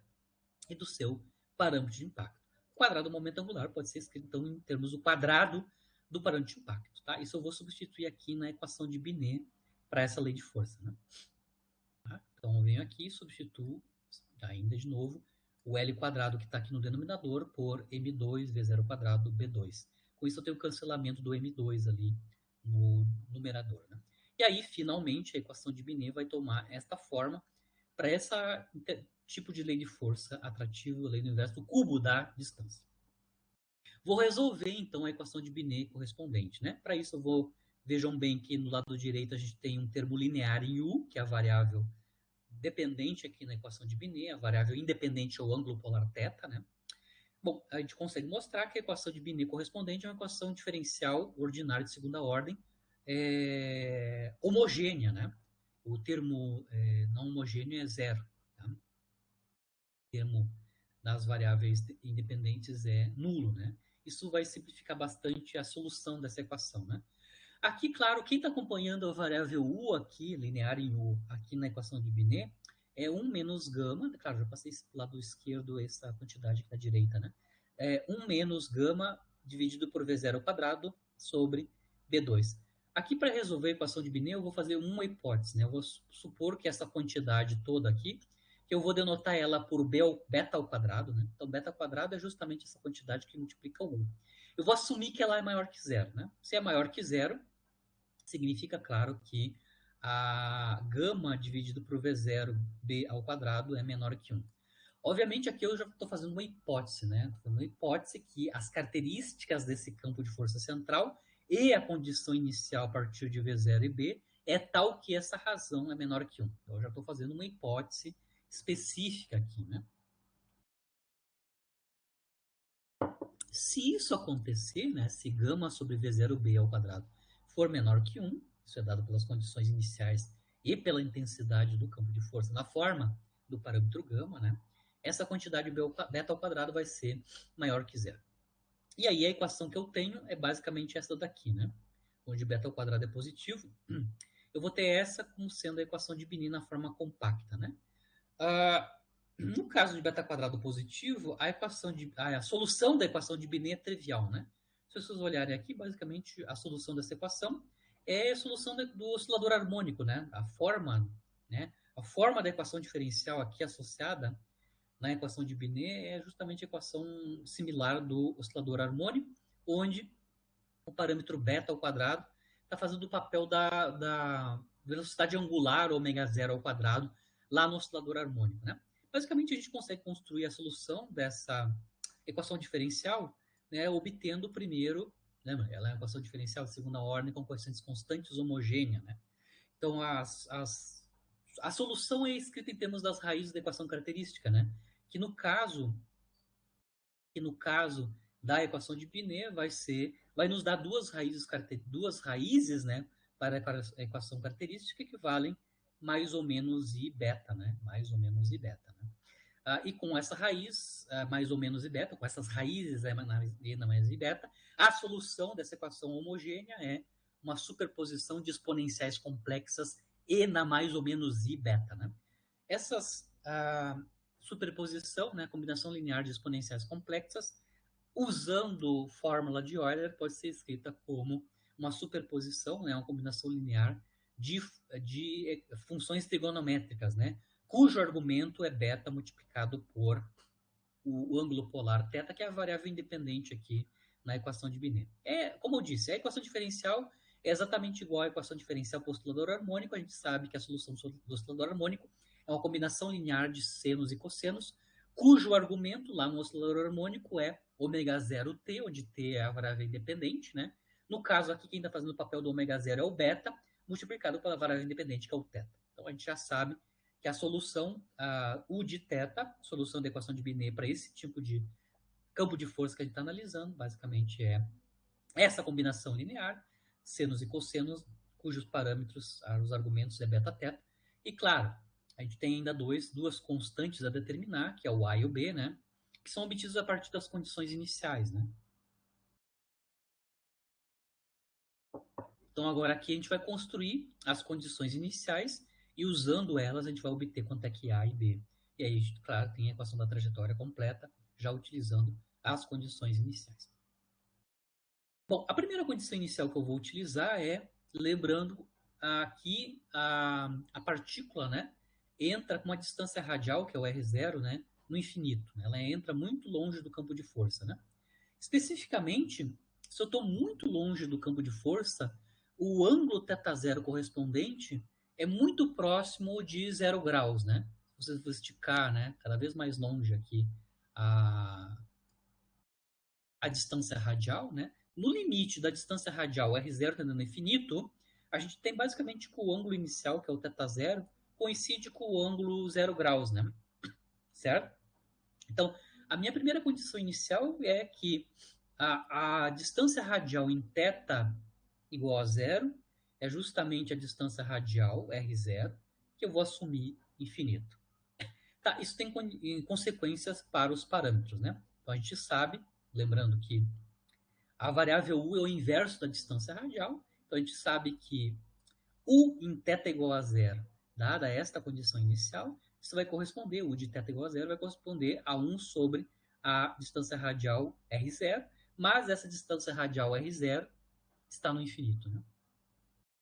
e do seu parâmetro de impacto. O quadrado do momento angular pode ser escrito, então, em termos do quadrado do parâmetro de impacto. Tá? Isso eu vou substituir aqui na equação de Binet para essa lei de força. Né? Tá? Então, eu venho aqui e substituo, ainda de novo, o L quadrado que está aqui no denominador por M2 V0 quadrado B2. Com isso, eu tenho o cancelamento do M2 ali no numerador. Né? E aí, finalmente, a equação de Binet vai tomar esta forma para esse tipo de lei de força atrativo, lei do inverso do cubo da distância. Vou resolver, então, a equação de Binet correspondente. Né? Para isso, vejam bem que no lado direito a gente tem um termo linear em U, que é a variável dependente aqui na equação de Binet, a variável independente é o ângulo polar θ, né? Bom, a gente consegue mostrar que a equação de Binet correspondente é uma equação diferencial ordinária de segunda ordem homogênea, né? O termo não homogêneo é zero. Tá? O termo das variáveis independentes é nulo, né? Isso vai simplificar bastante a solução dessa equação, né? Aqui, claro, quem está acompanhando a variável U aqui, linear em U, aqui na equação de Binet, é 1 menos gama, claro, já passei do lado esquerdo essa quantidade aqui na direita, né? 1 menos gama dividido por V0 ao quadrado sobre B2. Aqui, para resolver a equação de Binet, eu vou fazer uma hipótese, né? Eu vou supor que essa quantidade toda aqui, que eu vou denotar ela por beta ao quadrado, né? Então, beta ao quadrado é justamente essa quantidade que multiplica o 1. Eu vou assumir que ela é maior que zero, né? Se é maior que zero, significa, claro, que a gama dividido por V0 B ao quadrado é menor que 1. Obviamente, aqui eu já estou fazendo uma hipótese, né? Estou fazendo uma hipótese que as características desse campo de força central e a condição inicial a partir de V0 e B é tal que essa razão é menor que 1. Então, eu já estou fazendo uma hipótese específica aqui, né? Se isso acontecer, né, se gama sobre V0B ao quadrado for menor que 1, isso é dado pelas condições iniciais e pela intensidade do campo de força na forma do parâmetro gama, né, essa quantidade beta ao quadrado vai ser maior que zero. E aí a equação que eu tenho é basicamente essa daqui, né, onde beta ao quadrado é positivo. Eu vou ter essa como sendo a equação de Binet na forma compacta, né. No caso de beta quadrado positivo, a solução da equação de Binet é trivial, né? Se vocês olharem aqui, basicamente a solução dessa equação é a solução do oscilador harmônico, né? A forma da equação diferencial aqui associada na equação de Binet é justamente a equação similar do oscilador harmônico, onde o parâmetro beta ao quadrado está fazendo o papel da velocidade angular ômega zero ao quadrado lá no oscilador harmônico, né? Basicamente, a gente consegue construir a solução dessa equação diferencial, né, obtendo primeiro, lembra, ela é uma equação diferencial de segunda ordem com coeficientes constantes homogênea, né? Então, a solução é escrita em termos das raízes da equação característica, né? Que no caso da equação de Binet vai nos dar duas raízes, né, para a equação característica que valem mais ou menos i beta, né? Mais ou menos i beta, né? E com essa raiz, mais ou menos i beta, com essas raízes e mais i beta, a solução dessa equação homogênea é uma superposição de exponenciais complexas e na mais ou menos i beta, né? Essas superposição, né, combinação linear de exponenciais complexas, usando fórmula de Euler, pode ser escrita como uma superposição, né, uma combinação linear de funções trigonométricas, né, cujo argumento é beta multiplicado por o ângulo polar θ, que é a variável independente aqui na equação de Binet. Como eu disse, a equação diferencial é exatamente igual à equação diferencial para o oscilador harmônico. A gente sabe que a solução do oscilador harmônico é uma combinação linear de senos e cossenos, cujo argumento lá no oscilador harmônico é ômega zero t, onde t é a variável independente, né? No caso aqui, quem está fazendo o papel do ômega zero é o beta, multiplicado pela variável independente, que é o θ. Então, a gente já sabe que a solução, U de θ, solução da equação de Binet para esse tipo de campo de força que a gente está analisando, basicamente é essa combinação linear, senos e cossenos, cujos parâmetros, os argumentos é beta θ. E, claro, a gente tem ainda duas constantes a determinar, que é o A e o B, né? Que são obtidos a partir das condições iniciais, né? Então, agora aqui a gente vai construir as condições iniciais e usando elas a gente vai obter quanto é que A e B. E aí, claro, tem a equação da trajetória completa, já utilizando as condições iniciais. Bom, a primeira condição inicial que eu vou utilizar é, lembrando aqui a partícula, né, entra com uma distância radial, que é o R0, né, no infinito. Né? Ela entra muito longe do campo de força, né? Especificamente, se eu estou muito longe do campo de força, o ângulo θ0 correspondente é muito próximo de 0 graus, né? Se você esticar, né, cada vez mais longe aqui a distância radial, né? No limite da distância radial R0 tendendo ao infinito, a gente tem basicamente que o ângulo inicial, que é o θ0, coincide com o ângulo 0 graus, né? Certo? Então, a minha primeira condição inicial é que a distância radial em θ igual a zero é justamente a distância radial, R0, que eu vou assumir infinito. Tá, isso tem consequências para os parâmetros, né? Então, a gente sabe, lembrando que a variável u é o inverso da distância radial, então a gente sabe que u em θ igual a zero, dada esta condição inicial, isso vai corresponder, u de θ igual a zero vai corresponder a 1 sobre a distância radial r0, mas essa distância radial r0 está no infinito. Né?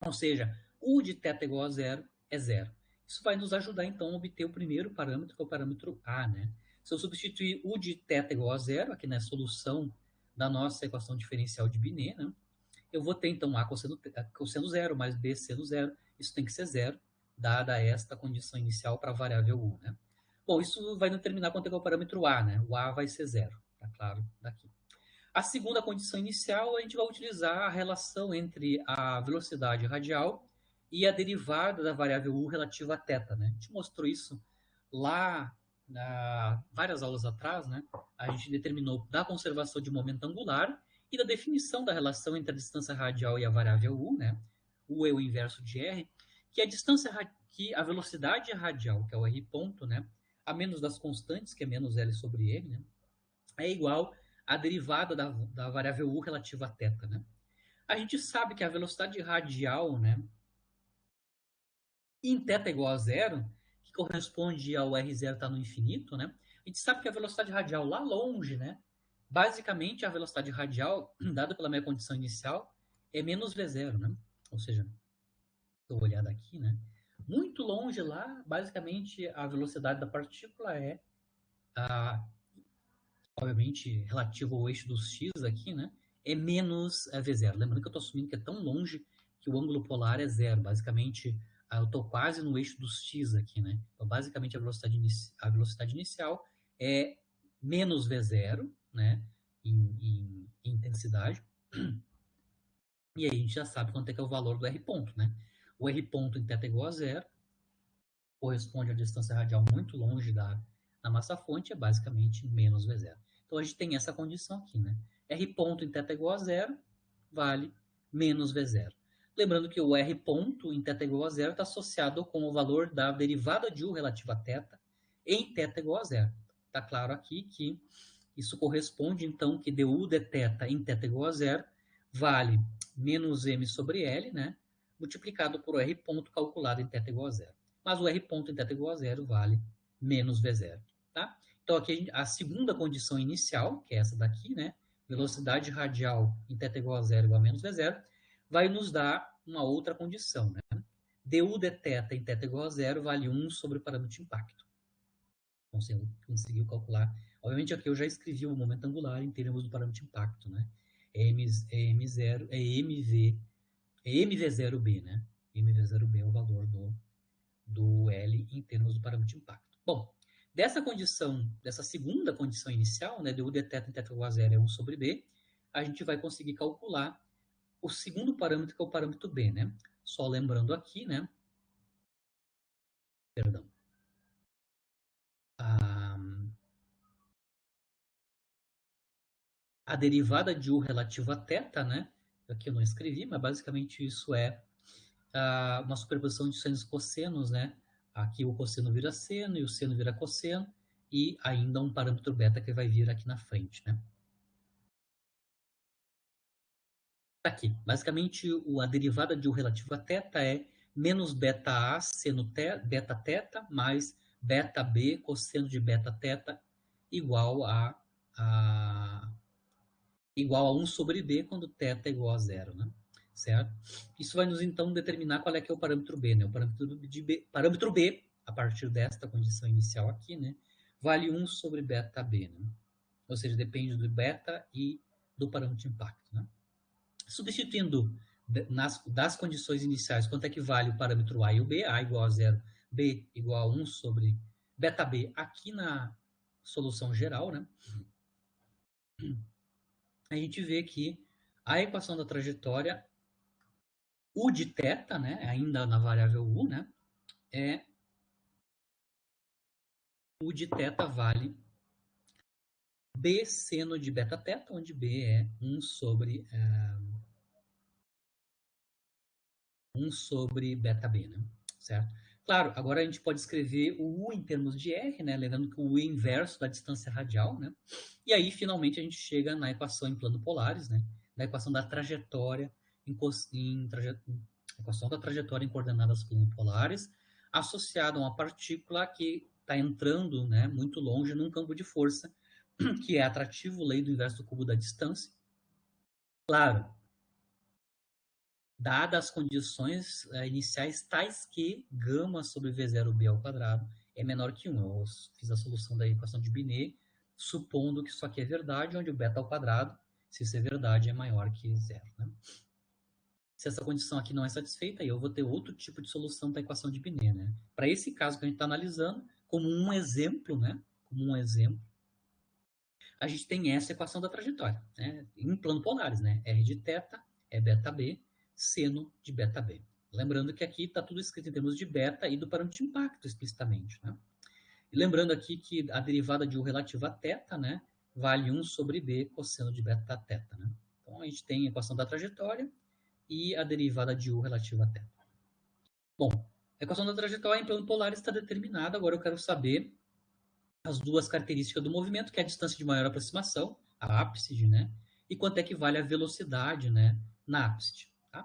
Ou seja, u de θ igual a zero é zero. Isso vai nos ajudar, então, a obter o primeiro parâmetro, que é o parâmetro A. Né? Se eu substituir u de θ igual a zero, aqui na solução da nossa equação diferencial de Binet, né? Eu vou ter, então, A cosseno zero mais B seno zero. Isso tem que ser zero, dada esta condição inicial para a variável U. Né? Bom, isso vai determinar quanto é o parâmetro A. Né? O A vai ser zero, tá claro daqui. A segunda condição inicial, a gente vai utilizar a relação entre a velocidade radial e a derivada da variável U relativa a θ. Né? A gente mostrou isso lá várias aulas atrás, né? A gente determinou da conservação de momento angular e da definição da relação entre a distância radial e a variável U, né? U é o inverso de R, que a distância que a velocidade radial, que é o R ponto, né? A menos das constantes, que é menos L sobre R, né? É igual à derivada da variável U relativa a θ, né? A gente sabe que a velocidade radial, né? Em θ igual a zero, que corresponde ao R0 estar no infinito, né? A gente sabe que a velocidade radial lá longe, né? Basicamente, a velocidade radial, dada pela minha condição inicial, é menos V0, né? Ou seja, dou uma olhada aqui, né? Muito longe lá, basicamente, a velocidade da partícula é, obviamente, relativo ao eixo dos x aqui, né? É menos V0. Lembrando que eu estou assumindo que é tão longe que o ângulo polar é zero. Basicamente, eu estou quase no eixo dos x aqui, né? Então, basicamente, a velocidade inicial é menos V0, né? Em intensidade. E aí a gente já sabe quanto é que é o valor do R ponto, né? O R ponto em θ igual a zero corresponde à distância radial muito longe da massa-fonte, é basicamente menos V0. Então a gente tem essa condição aqui, né? R ponto em θ igual a zero vale menos V0. Lembrando que o R ponto em θ igual a zero está associado com o valor da derivada de U relativa a θ em θ igual a zero. Está claro aqui que isso corresponde, então, que du dθ em θ igual a zero vale menos m sobre L, né? Multiplicado por R ponto calculado em θ igual a zero. Mas o R ponto em θ igual a zero vale menos V0. Tá? Então, aqui a segunda condição inicial, que é essa daqui, né? Velocidade radial em θ igual a zero igual a menos V0, vai nos dar uma outra condição, né? du dθ em θ igual a zero vale 1 sobre o parâmetro de impacto. Então, você conseguiu calcular. Obviamente, aqui eu já escrevi o momento angular em termos do parâmetro de impacto, né? É M0, é MV MV0B, né? MV0B é o valor do L em termos do parâmetro de impacto. Bom, dessa segunda condição inicial, né, de U de θ em θ igual a zero é 1 sobre B, a gente vai conseguir calcular o segundo parâmetro, que é o parâmetro B, né? Só lembrando aqui, né? Perdão. A derivada de U relativa a θ, né? Aqui eu não escrevi, mas basicamente isso é uma superposição de senos e cossenos, né? Aqui o cosseno vira seno e o seno vira cosseno, e ainda um parâmetro beta que vai vir aqui na frente, né? Aqui, basicamente, a derivada de U relativa a θ é menos beta A seno beta θ mais beta B cosseno de beta θ igual igual a 1 sobre B quando θ é igual a zero, né? Certo? Isso vai nos, então, determinar qual é que é o parâmetro B, né? O parâmetro B, a partir desta condição inicial aqui, né? Vale 1 sobre beta B, né? Ou seja, depende do beta e do parâmetro de impacto, né? Substituindo das condições iniciais, quanto é que vale o parâmetro A e o B, A igual a zero, B igual a 1 sobre beta B aqui na solução geral, né? A gente vê que a equação da trajetória U de θ, né, ainda na variável U, né, U de θ vale B seno de beta θ, onde B é 1 sobre beta B, né, certo? Claro, agora a gente pode escrever o U em termos de R, né, lembrando que o U é inverso da distância radial, né, e aí finalmente a gente chega na equação em plano polares, né, na equação da trajetória equação da trajetória em coordenadas plano-polares, associada a uma partícula que está entrando, né, muito longe num campo de força, que é atrativo, lei do inverso do cubo da distância. Claro, dadas as condições iniciais tais que gama sobre V0B ao quadrado é menor que 1. Eu fiz a solução da equação de Binet, supondo que isso aqui é verdade, onde o beta ao quadrado, se isso é verdade, é maior que zero, né? Se essa condição aqui não é satisfeita, aí eu vou ter outro tipo de solução da equação de Binet, né? Para esse caso que a gente está analisando, como um exemplo, né? Como um exemplo, a gente tem essa equação da trajetória, né? Em plano polares, né? R de θ é beta B, seno de beta B. Lembrando que aqui está tudo escrito em termos de beta e do parâmetro de impacto explicitamente, né? E lembrando aqui que a derivada de U relativa a θ, né? Vale 1 sobre B cosseno de beta θ, né? Então a gente tem a equação da trajetória e a derivada de U relativa a θ. Bom, a equação da trajetória em plano polar está determinada. Agora eu quero saber as duas características do movimento, que é a distância de maior aproximação, a ápside, né? E quanto é que vale a velocidade, né, na ápside, tá?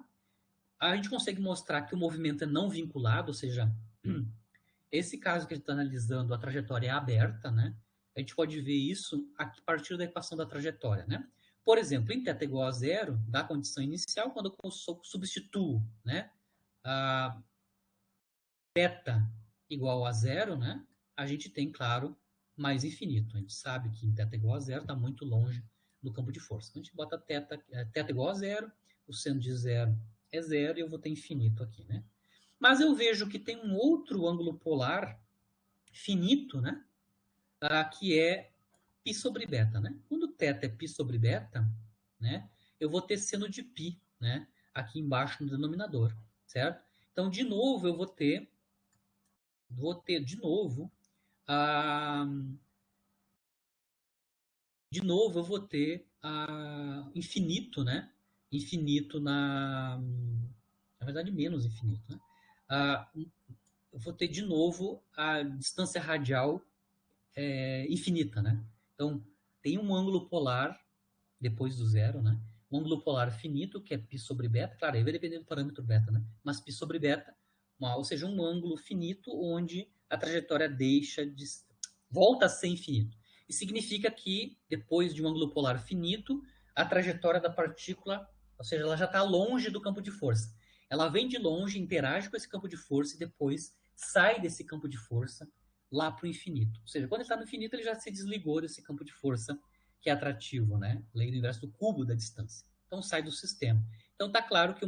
A gente consegue mostrar que o movimento é não vinculado, ou seja, esse caso que a gente está analisando, a trajetória é aberta, né? A gente pode ver isso a partir da equação da trajetória, né? Por exemplo, em θ igual a zero, da condição inicial, quando eu substituo, né, a beta igual a zero, né, a gente tem, claro, mais infinito. A gente sabe que em θ igual a zero está muito longe do campo de força. Então, a gente bota θ igual a zero, o seno de zero é zero e eu vou ter infinito aqui, né? Mas eu vejo que tem um outro ângulo polar finito, né? Que é π sobre beta, né? Quando θ é π sobre beta, né? Eu vou ter seno de π, né? Aqui embaixo no denominador, certo? Então, de novo, eu vou ter de novo eu vou ter infinito, né? Infinito na verdade, menos infinito, né? Eu vou ter de novo a distância radial infinita, né? Então, tem um ângulo polar depois do zero, né? Um ângulo polar finito, que é π sobre beta, claro, aí vai depender do parâmetro beta, né? Mas π sobre beta, ou seja, um ângulo finito onde a trajetória volta a ser infinito. E significa que, depois de um ângulo polar finito, a trajetória da partícula, ou seja, ela já está longe do campo de força. Ela vem de longe, interage com esse campo de força e depois sai desse campo de força lá para o infinito. Ou seja, quando ele está no infinito, ele já se desligou desse campo de força que é atrativo, né? Lei do inverso do cubo da distância. Então sai do sistema. Então, está claro que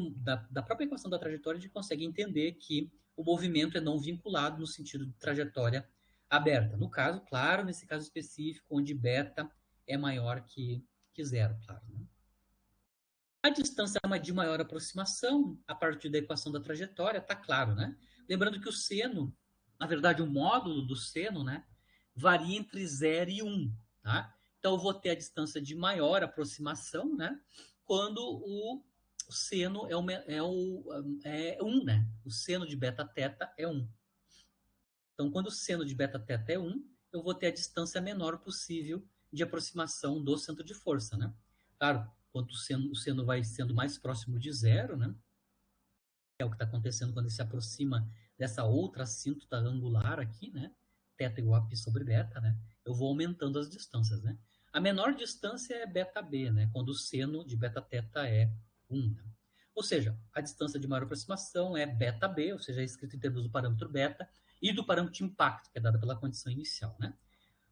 da própria equação da trajetória a gente consegue entender que o movimento é não vinculado no sentido de trajetória aberta. No caso, claro, nesse caso específico, onde beta é maior que zero, claro. Né? A distância de maior aproximação, a partir da equação da trajetória, está claro, né? Lembrando que o seno, na verdade, o módulo do seno, né, varia entre 0 e 1, tá? Então, eu vou ter a distância de maior aproximação, né? Quando o seno é 1, né? O seno de beta teta é 1. Então, quando o seno de beta teta é 1, eu vou ter a distância menor possível de aproximação do centro de força, né? Claro, quanto o seno vai sendo mais próximo de zero, né? É o que está acontecendo quando ele se aproxima dessa outra assíntota angular aqui, né? Teta igual a π sobre beta, né? Eu vou aumentando as distâncias, né? A menor distância é beta b, né? Quando o seno de beta teta é 1. Né? Ou seja, a distância de maior aproximação é beta b, ou seja, é escrito em termos do parâmetro beta e do parâmetro de impacto, que é dado pela condição inicial, né?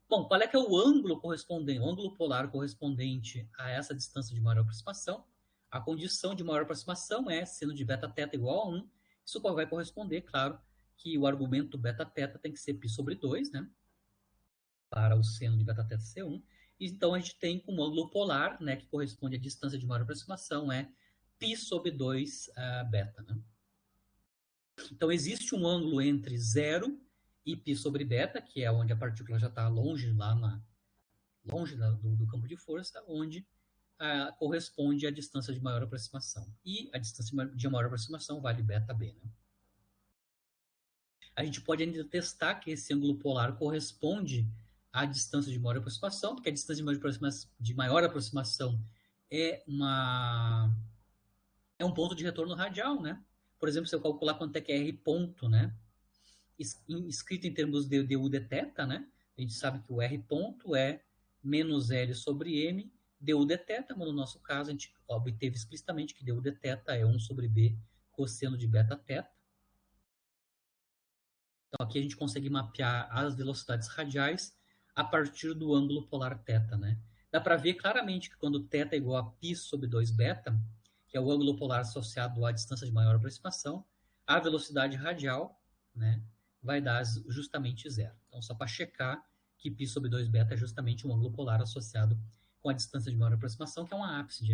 Bom, qual é que é o ângulo correspondente, o ângulo polar correspondente a essa distância de maior aproximação? A condição de maior aproximação é seno de beta teta igual a 1. Isso vai corresponder, claro, que o argumento beta teta tem que ser π sobre 2, né? Para o seno de beta teta ser 1. Então, a gente tem um ângulo polar, né, que corresponde à distância de maior aproximação, é π sobre 2 beta, né? Então, existe um ângulo entre 0 e π sobre beta, que é onde a partícula já está longe, longe do campo de força, onde corresponde à distância de maior aproximação. E a distância de maior aproximação vale beta b. Né? A gente pode ainda testar que esse ângulo polar corresponde à distância de maior aproximação, porque a distância de maior aproximação é um ponto de retorno radial, né? Por exemplo, se eu calcular quanto é que é R ponto, né? Escrito em termos de du de θ, né? A gente sabe que o R ponto é menos L sobre M du de θ, mas no nosso caso a gente obteve explicitamente que du de θ é 1 sobre B cosseno de beta θ. Então aqui a gente consegue mapear as velocidades radiais a partir do ângulo polar θ, né? Dá para ver claramente que quando θ é igual a π sobre 2 beta, que é o ângulo polar associado à distância de maior aproximação, a velocidade radial, né, vai dar justamente zero. Então, só para checar que π sobre 2 beta é justamente um ângulo polar associado com a distância de maior aproximação, que é uma ápside,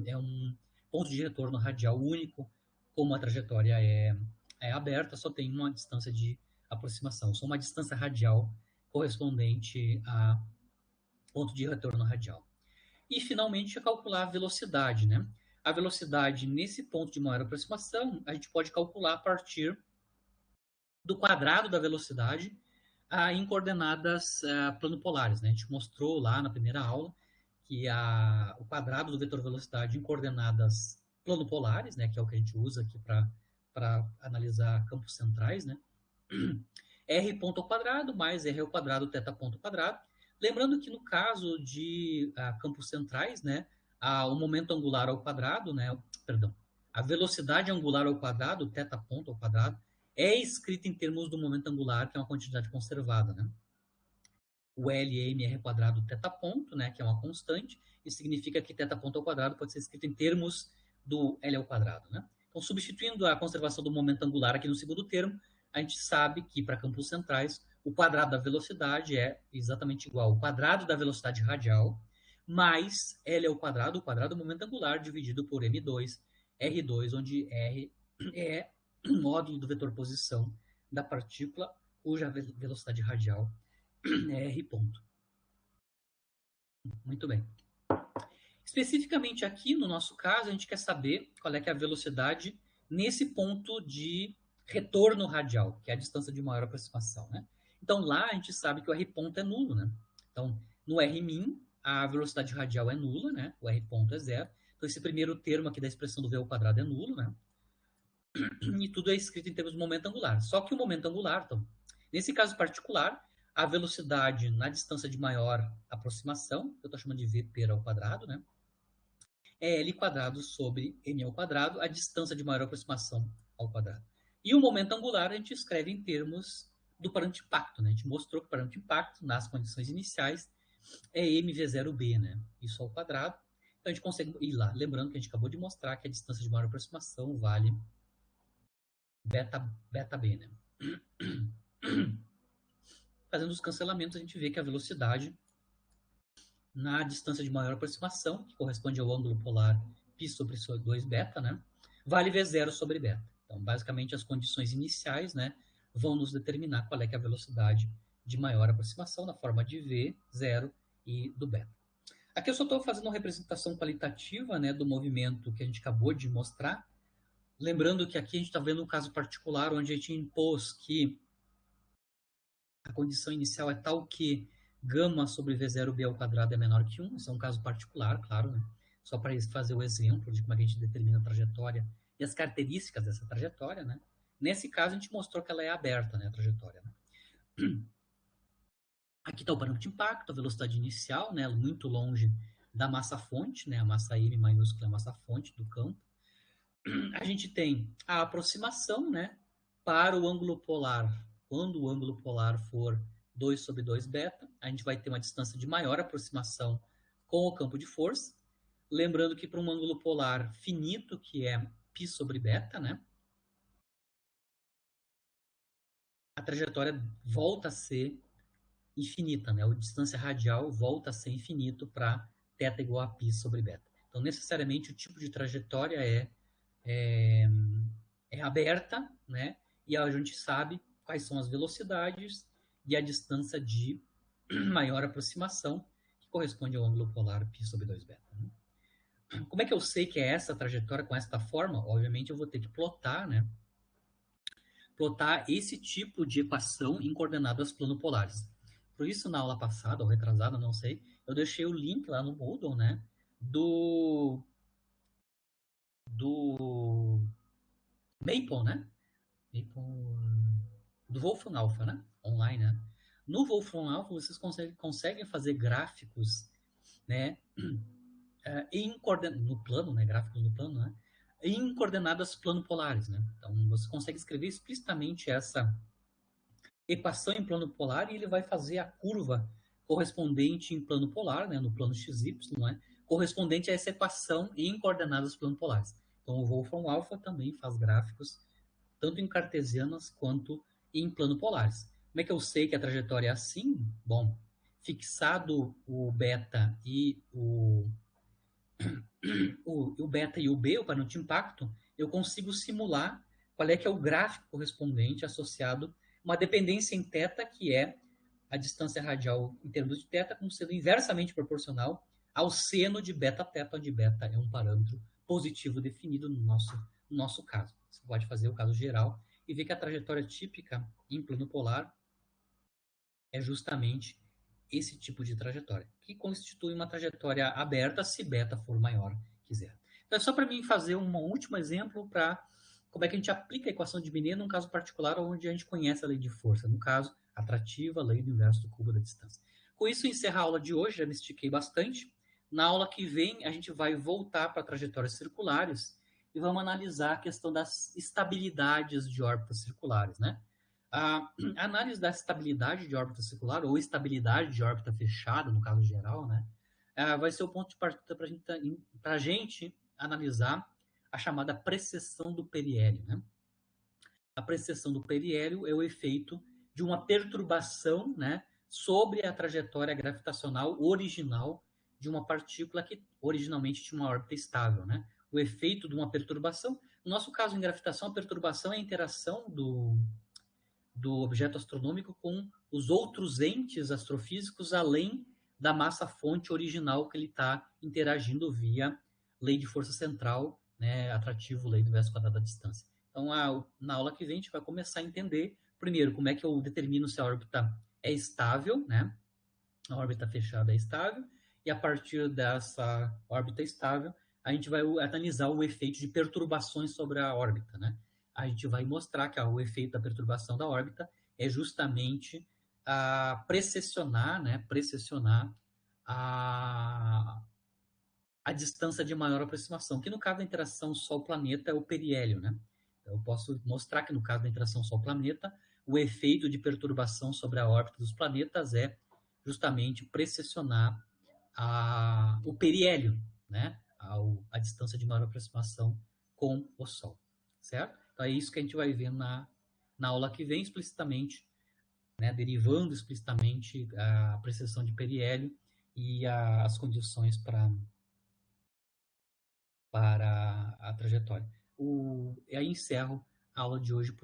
é um ponto de retorno radial único, como a trajetória é aberta, só tem uma distância de aproximação, só uma distância radial correspondente a ponto de retorno radial. E, finalmente, calcular a velocidade, né? A velocidade nesse ponto de maior aproximação, a gente pode calcular a partir do quadrado da velocidade em coordenadas planopolares. Né? A gente mostrou lá na primeira aula que o quadrado do vetor velocidade em coordenadas planopolares, né, que é o que a gente usa aqui para analisar campos centrais, né? R ponto ao quadrado mais R ao quadrado θ ponto ao quadrado. Lembrando que no caso de campos centrais, né, o momento angular ao quadrado, né, perdão, a velocidade angular ao quadrado, θ ponto ao quadrado, é escrita em termos do momento angular, que é uma quantidade conservada, né? O LMR quadrado θ ponto, né, que é uma constante, e significa que θ ponto ao quadrado pode ser escrito em termos do L ao quadrado, né? Então, substituindo a conservação do momento angular aqui no segundo termo, a gente sabe que para campos centrais, o quadrado da velocidade é exatamente igual ao quadrado da velocidade radial, mais L ao quadrado, o quadrado do momento angular, dividido por M2, R2, onde R é o módulo do vetor posição da partícula, cuja velocidade radial é R ponto. Muito bem. Especificamente aqui, no nosso caso, a gente quer saber qual é que é a velocidade nesse ponto de retorno radial, que é a distância de maior aproximação, né? Então, lá a gente sabe que o R ponto é nulo, né? Então, no Rmin, a velocidade radial é nula, né? O R ponto é zero. Então, esse primeiro termo aqui da expressão do V ao quadrado é nulo, né? E tudo é escrito em termos de momento angular. Só que o momento angular, então, nesse caso particular, a velocidade na distância de maior aproximação, que eu estou chamando de V ao quadrado, né? É L quadrado sobre M ao quadrado, a distância de maior aproximação ao quadrado. E o momento angular a gente escreve em termos do parâmetro de impacto, né? A gente mostrou que o parâmetro de impacto, nas condições iniciais, é mv0b, né? Isso ao quadrado. Então, a gente consegue ir lá. Lembrando que a gente acabou de mostrar que a distância de maior aproximação vale beta B, né? Fazendo os cancelamentos, a gente vê que a velocidade na distância de maior aproximação, que corresponde ao ângulo polar π sobre 2 beta, né? Vale V0 sobre beta. Então, basicamente, as condições iniciais, né, vão nos determinar qual é que é a velocidade de maior aproximação na forma de V, 0 e do beta. Aqui eu só estou fazendo uma representação qualitativa, né, do movimento que a gente acabou de mostrar. Lembrando que aqui a gente está vendo um caso particular onde a gente impôs que a condição inicial é tal que gama sobre V0B ao quadrado é menor que 1. Isso é um caso particular, claro, né? Só para fazer o exemplo de como a gente determina a trajetória e as características dessa trajetória, né? Nesse caso, a gente mostrou que ela é aberta, né, a trajetória. Né? Aqui está o parâmetro de impacto, a velocidade inicial, né, muito longe da massa-fonte, né, a massa M maiúscula é a massa-fonte do campo. A gente tem a aproximação, né, para o ângulo polar. Quando o ângulo polar for 2 sobre 2 beta, a gente vai ter uma distância de maior aproximação com o campo de força. Lembrando que para um ângulo polar finito, que é π sobre beta, né, a trajetória volta a ser infinita, né? A distância radial volta a ser infinito para θ igual a π sobre beta. Então, necessariamente, o tipo de trajetória é aberta, né? E a gente sabe quais são as velocidades e a distância de maior aproximação, que corresponde ao ângulo polar π sobre 2 beta. Né? Como é que eu sei que é essa trajetória com esta forma? Obviamente, eu vou ter que plotar, né? Plotar esse tipo de equação em coordenadas planopolares. Por isso, na aula passada, ou retrasada, não sei, eu deixei o link lá no Moodle, né? Do Maple, né? Do Wolfram Alpha, né? Online, né? No Wolfram Alpha, vocês conseguem fazer gráficos, né? No plano, né? Gráficos no plano, né? Em coordenadas planopolares, né? Então, você consegue escrever explicitamente essa equação em plano polar e ele vai fazer a curva correspondente em plano polar, né? No plano XY, né? Correspondente a essa equação em coordenadas planopolares. Então, o Wolfram Alpha também faz gráficos tanto em cartesianas quanto em plano polares. Como é que eu sei que a trajetória é assim? Bom, fixado o beta e o beta e o B, o parâmetro de impacto, eu consigo simular qual é que é o gráfico correspondente associado a uma dependência em θ, que é a distância radial em termos de θ, como sendo inversamente proporcional ao seno de beta-θ, onde beta é um parâmetro positivo definido no nosso caso. Você pode fazer o caso geral e ver que a trajetória típica em plano polar é justamente esse tipo de trajetória, que constitui uma trajetória aberta se beta for maior que zero. Então, é só para mim fazer um último exemplo para como é que a gente aplica a equação de Binet num caso particular onde a gente conhece a lei de força, no caso, atrativa, a lei do inverso do cubo da distância. Com isso, encerro a aula de hoje, já me estiquei bastante. Na aula que vem, a gente vai voltar para trajetórias circulares e vamos analisar a questão das estabilidades de órbitas circulares, né? A análise da estabilidade de órbita circular ou estabilidade de órbita fechada, no caso geral, né, vai ser o ponto de partida para a gente analisar a chamada precessão do periélio. Né? A precessão do periélio é o efeito de uma perturbação, né, sobre a trajetória gravitacional original de uma partícula que originalmente tinha uma órbita estável. Né? O efeito de uma perturbação, no nosso caso em gravitação, a perturbação é a interação do objeto astronômico com os outros entes astrofísicos além da massa-fonte original que ele está interagindo via lei de força central, né, atrativo, lei do verso quadrado da distância. Então, na aula que vem, a gente vai começar a entender, primeiro, como é que eu determino se a órbita é estável, né? A órbita fechada é estável, e a partir dessa órbita estável, a gente vai analisar o efeito de perturbações sobre a órbita, né? A gente vai mostrar que o efeito da perturbação da órbita é justamente precessionar, né? Precessionar a distância de maior aproximação, que no caso da interação Sol-planeta é o periélio, né? Eu posso mostrar que no caso da interação Sol-planeta, o efeito de perturbação sobre a órbita dos planetas é justamente precessionar o periélio, né, a distância de maior aproximação com o Sol, certo? Então é isso que a gente vai ver na aula que vem explicitamente, né, derivando explicitamente a precessão de periélio e as condições para a trajetória. E aí encerro a aula de hoje.